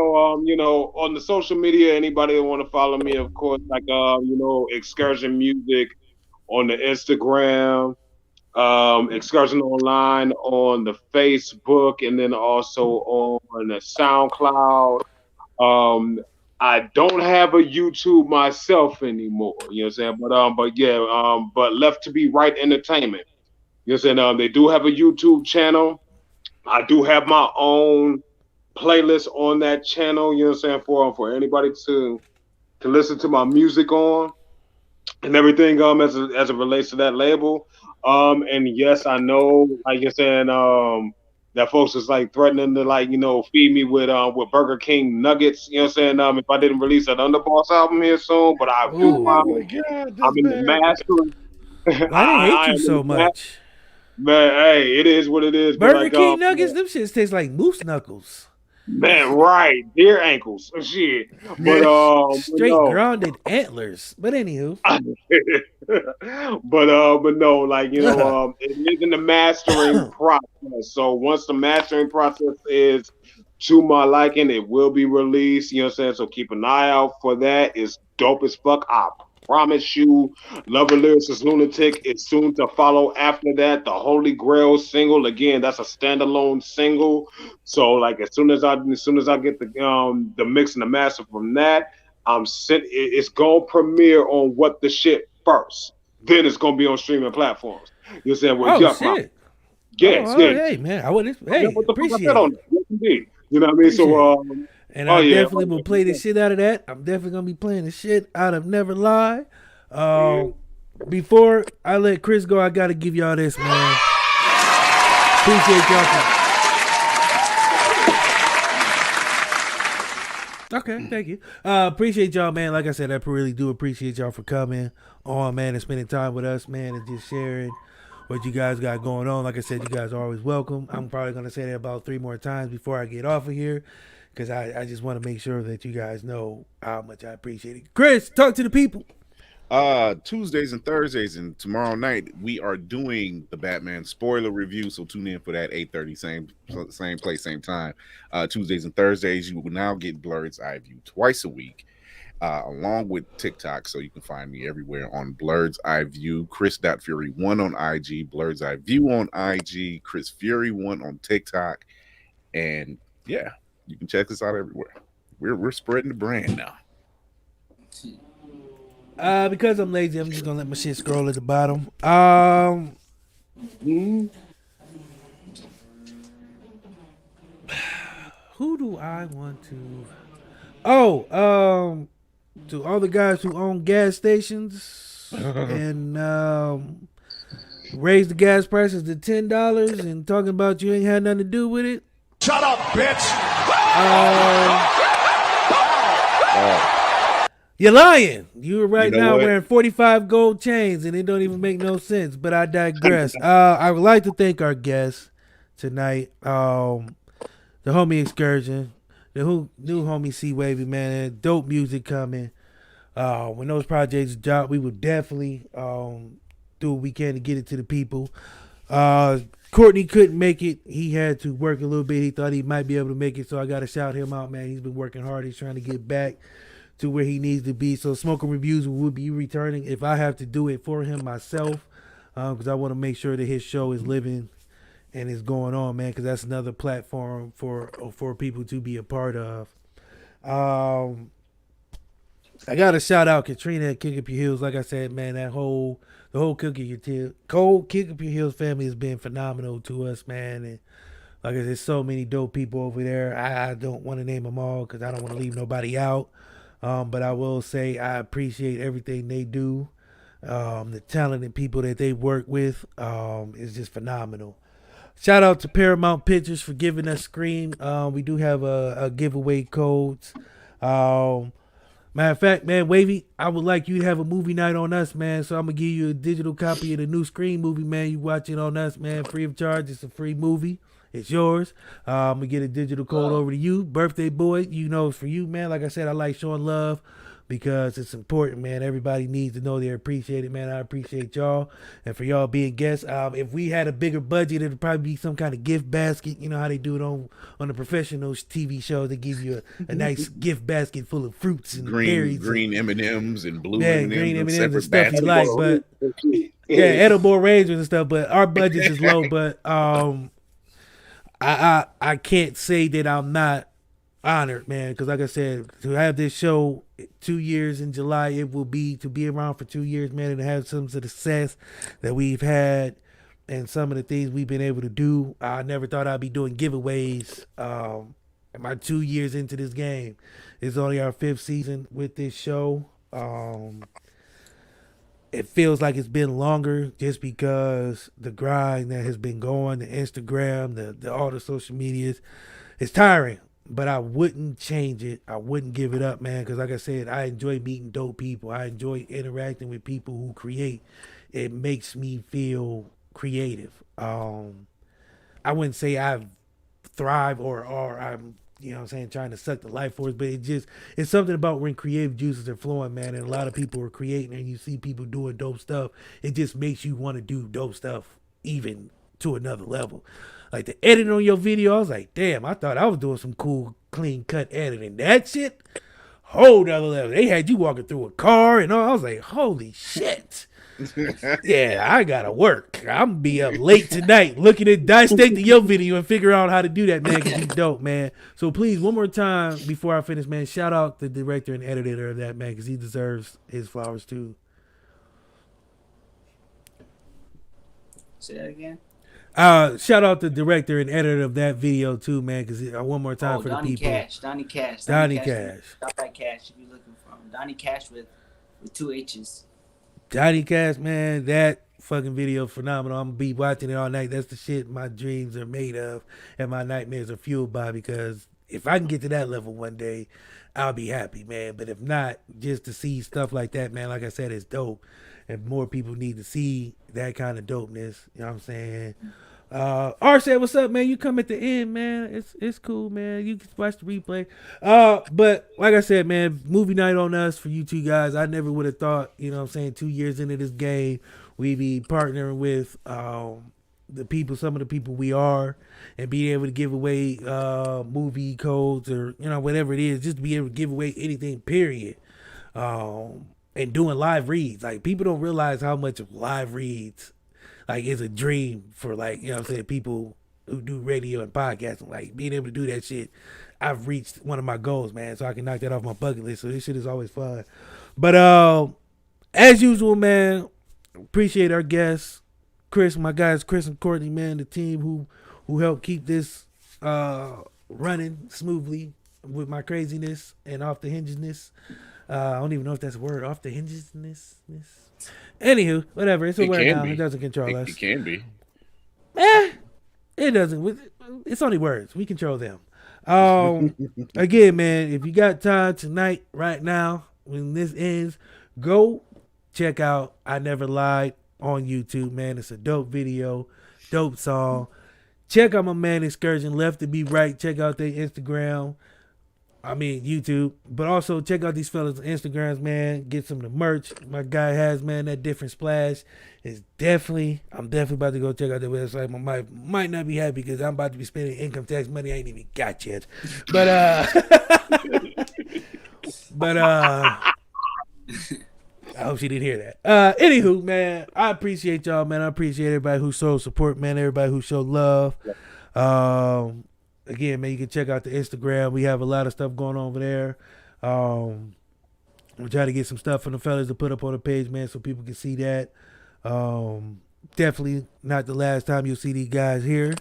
on the social media, anybody that want to follow me, of course, like, Xcursion Music on the Instagram, Xcursion Online on the Facebook, and then also on the SoundCloud. I don't have a YouTube myself anymore, you know what I'm saying? But Left to Be Right Entertainment, you know what I'm saying? They do have a YouTube channel. I do have my own playlist on that channel, you know what I'm saying, for anybody to listen to my music on and everything as it relates to that label. And yes, I know, like you're saying, that folks is like threatening to feed me with Burger King nuggets, you know what I'm saying, if I didn't release that Underboss album here soon, but I do. I'm in the master. I didn't hate you so much. Man, hey, it is what it is. Burger King nuggets, them shits taste like moose knuckles. Man, right, deer ankles, shit. But straight grounded antlers. But anywho, but no, it is in the mastering process. So once the mastering process is to my liking, it will be released. You know what I'm saying? So keep an eye out for that. It's dope as fuck. I promise you. Lover Lyricist Lunatic is soon to follow after that. The Holy Grail single, again, that's a standalone single. So as soon as I get the mix and the master from that, it's gonna premiere on What the Shit first. Then it's gonna be on streaming platforms. You know what I'm saying? Shit. Yes. Hey man, I wouldn't. Hey, appreciate it. Yes, indeed. You know what I mean? So and I definitely will play the shit out of that. I'm definitely gonna be playing the shit out of Never Lie. Before I let Chris go, I gotta give y'all this, man. Appreciate y'all. Okay, thank you. Appreciate y'all, man. Like I said, I really do appreciate y'all for coming on, man, and spending time with us, man, and just sharing what you guys got going on. Like I said, you guys are always welcome. I'm probably going to say that about 3 more times before I get off of here, because I just want to make sure that you guys know how much I appreciate it. Chris, talk to the people. Tuesdays and Thursdays and tomorrow night we are doing the Batman spoiler review, so tune in for that 8:30, same place, same time. Tuesdays and Thursdays you will now get Blurred's Eye View twice a week, along with TikTok, so you can find me everywhere on Blurred's Eye View. Chris.Fury1 on IG, Blurred's Eye View on IG, Chris Fury1 on TikTok, and yeah, you can check us out everywhere. We're spreading the brand now. Because I'm lazy, I'm just gonna let my shit scroll at the bottom. Who do I want to? To all the guys who own gas stations and raise the gas prices to $10 and talking about you ain't had nothing to do with it. Shut up, bitch! You're lying. You right You know now what? wearing 45 gold chains, and it don't even make no sense. But I digress. I would like to thank our guests tonight. The homie Xcursion, the new homie C Wavy, man. Dope music coming. When those projects drop, we will definitely do what we can to get it to the people. Courtney couldn't make it. He had to work a little bit. He thought he might be able to make it, so I got to shout him out, man. He's been working hard. He's trying to get back to where he needs to be. So Smoking Reviews will be returning if I have to do it for him myself, because I want to make sure that his show is living and is going on, man, because that's another platform for people to be a part of. I got to shout out Katrina at Kick Up Your Heels. Like I said, man, the whole Kick Up Your Heels family has been phenomenal to us, man. And like I said, there's so many dope people over there. I don't want to name them all because I don't want to leave nobody out. But I will say I appreciate everything they do. The talented people that they work with is just phenomenal. Shout out to Paramount Pictures for giving us Scream. We do have a giveaway codes. Matter of fact, man, Wavy, I would like you to have a movie night on us, man. So I'm going to give you a digital copy of the new Scream movie, man. You watch it on us, man, free of charge. It's a free movie. It's yours. I'm going to get a digital code over to you. Birthday boy, you know it's for you, man. Like I said, I like showing love because it's important, man. Everybody needs to know they're appreciated, man. I appreciate y'all. And for y'all being guests, if we had a bigger budget, it would probably be some kind of gift basket. You know how they do it on the professional TV shows. They give you a nice gift basket full of fruits and berries. Green M&Ms and blue M&Ms. M&Ms. Green M&Ms and stuff baskets. you like. But yeah, edible arrangements and stuff. But our budget is low. But I can't say that I'm not honored, man, because like I said, to have this show 2 years in July, it will be to be around for 2 years, man, and to have some of the success that we've had and some of the things we've been able to do. I never thought I'd be doing giveaways. In my 2 years into this game, it's only our 5th season with this show. It feels like it's been longer just because the grind that has been going, the Instagram, the all the social medias, it's tiring. But I wouldn't change it. I wouldn't give it up, man, because like I said, I enjoy meeting dope people. I enjoy interacting with people who create. It makes me feel creative. I wouldn't say I thrive or I'm, you know what I'm saying, trying to suck the life force, but it's something about when creative juices are flowing, man, and a lot of people are creating and you see people doing dope stuff. It just makes you want to do dope stuff even to another level. Like the editing on your video, I was like, damn, I thought I was doing some cool, clean cut editing. That shit, whole other level. They had you walking through a car and all. I was like, holy shit. Yeah, I gotta work. I'm be up late tonight looking at dissecting your video and figure out how to do that, man, because you dope, man. So please, one more time before I finish, man, shout out the director and editor of that, man, because he deserves his flowers too. Say that again. Shout out the director and editor of that video too, man, because one more time for Donnie the people. Donnie Cash. Stop that Cash if you're looking for him. Donnie Cash with 2 H's. Donnie Cash, man, that fucking video phenomenal. I'm gonna be watching it all night. That's the shit my dreams are made of and my nightmares are fueled by, because if I can get to that level one day, I'll be happy, man. But if not, just to see stuff like that, man, like I said, it's dope. And more people need to see that kind of dopeness. You know what I'm saying? R said, what's up, man? You come at the end, man. It's cool, man. You can watch the replay. But like I said, man, movie night on us for you two guys. I never would have thought, you know what I'm saying, 2 years into this game, we be partnering with some of the people we are, and being able to give away movie codes or, you know, whatever it is, just to be able to give away anything, period. And doing live reads. Like, people don't realize how much of live reads like is a dream for, like, you know what I'm saying, people who do radio and podcasting. Like, being able to do that shit, I've reached one of my goals, man, so I can knock that off my bucket list. So this shit is always fun. But as usual, man, appreciate our guests, Chris, my guys, Chris and Courtney, man, the team who helped keep this running smoothly with my craziness and off the hingesness. I don't even know if that's a word, off the hingesness. Anywho, whatever. It's a word now. It doesn't control us. It can be. It doesn't. It's only words. We control them. Again, man, if you got time tonight, right now, when this ends, go check out I Never Lied on YouTube, man. It's a dope video, dope song. Check out my man Xcursion, Left to Be Right. Check out their Instagram. YouTube, but also check out these fellas' Instagrams, man. Get some of the merch my guy has, man. That Different Splash is I'm definitely about to go check out the website. I might not be happy because I'm about to be spending income tax money I ain't even got yet. But I hope she didn't hear that. Anywho, man, I appreciate y'all, man. I appreciate everybody who showed support, man. Everybody who showed love. Again, man, you can check out the Instagram. We have a lot of stuff going on over there. We're trying to get some stuff from the fellas to put up on the page, man, so people can see that. Definitely not the last time you'll see these guys here.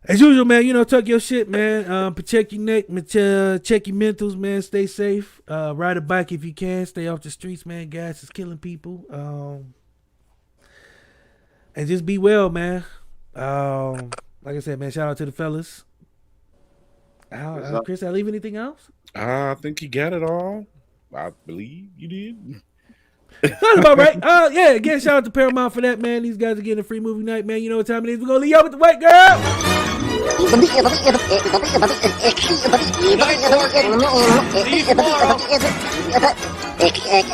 As usual, man, you know, tuck your shit, man. Protect your neck, check your mentals, man. Stay safe. Ride a bike if you can. Stay off the streets, man. Gas is killing people. And just be well, man. Like I said, man, shout out to the fellas. Chris, I leave anything else? I think you got it all. I believe you did. That's about right. Yeah, again, shout out to Paramount for that, man. These guys are getting a free movie night, man. You know what time it is. We're gonna leave y'all with the white girl.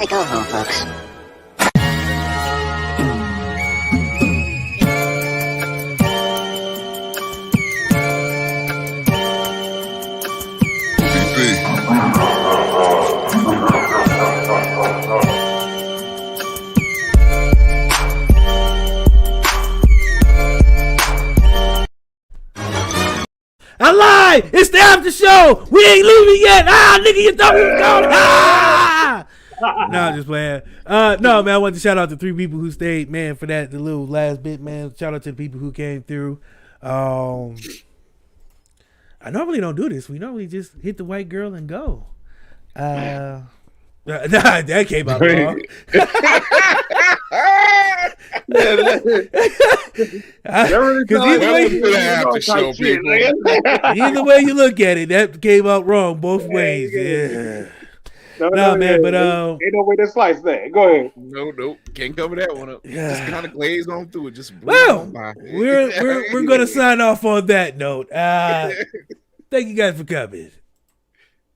Go home, folks. I lied! It's the after show! We ain't leaving yet! Nigga, you thought we was going? No, I'm just playing. No, man, I want to shout out to 3 people who stayed, man, for that, the little last bit, man. Shout out to the people who came through. I normally don't do this. We normally just hit the white girl and go. Nah, that came out wrong. Either way you look at it, that came out wrong both ways. Yeah. No, man, but ain't no way to slice that. Go ahead. No, can't cover that one up. Yeah. Just kind of glaze on through it. Just we're gonna sign off on that note. Thank you guys for coming.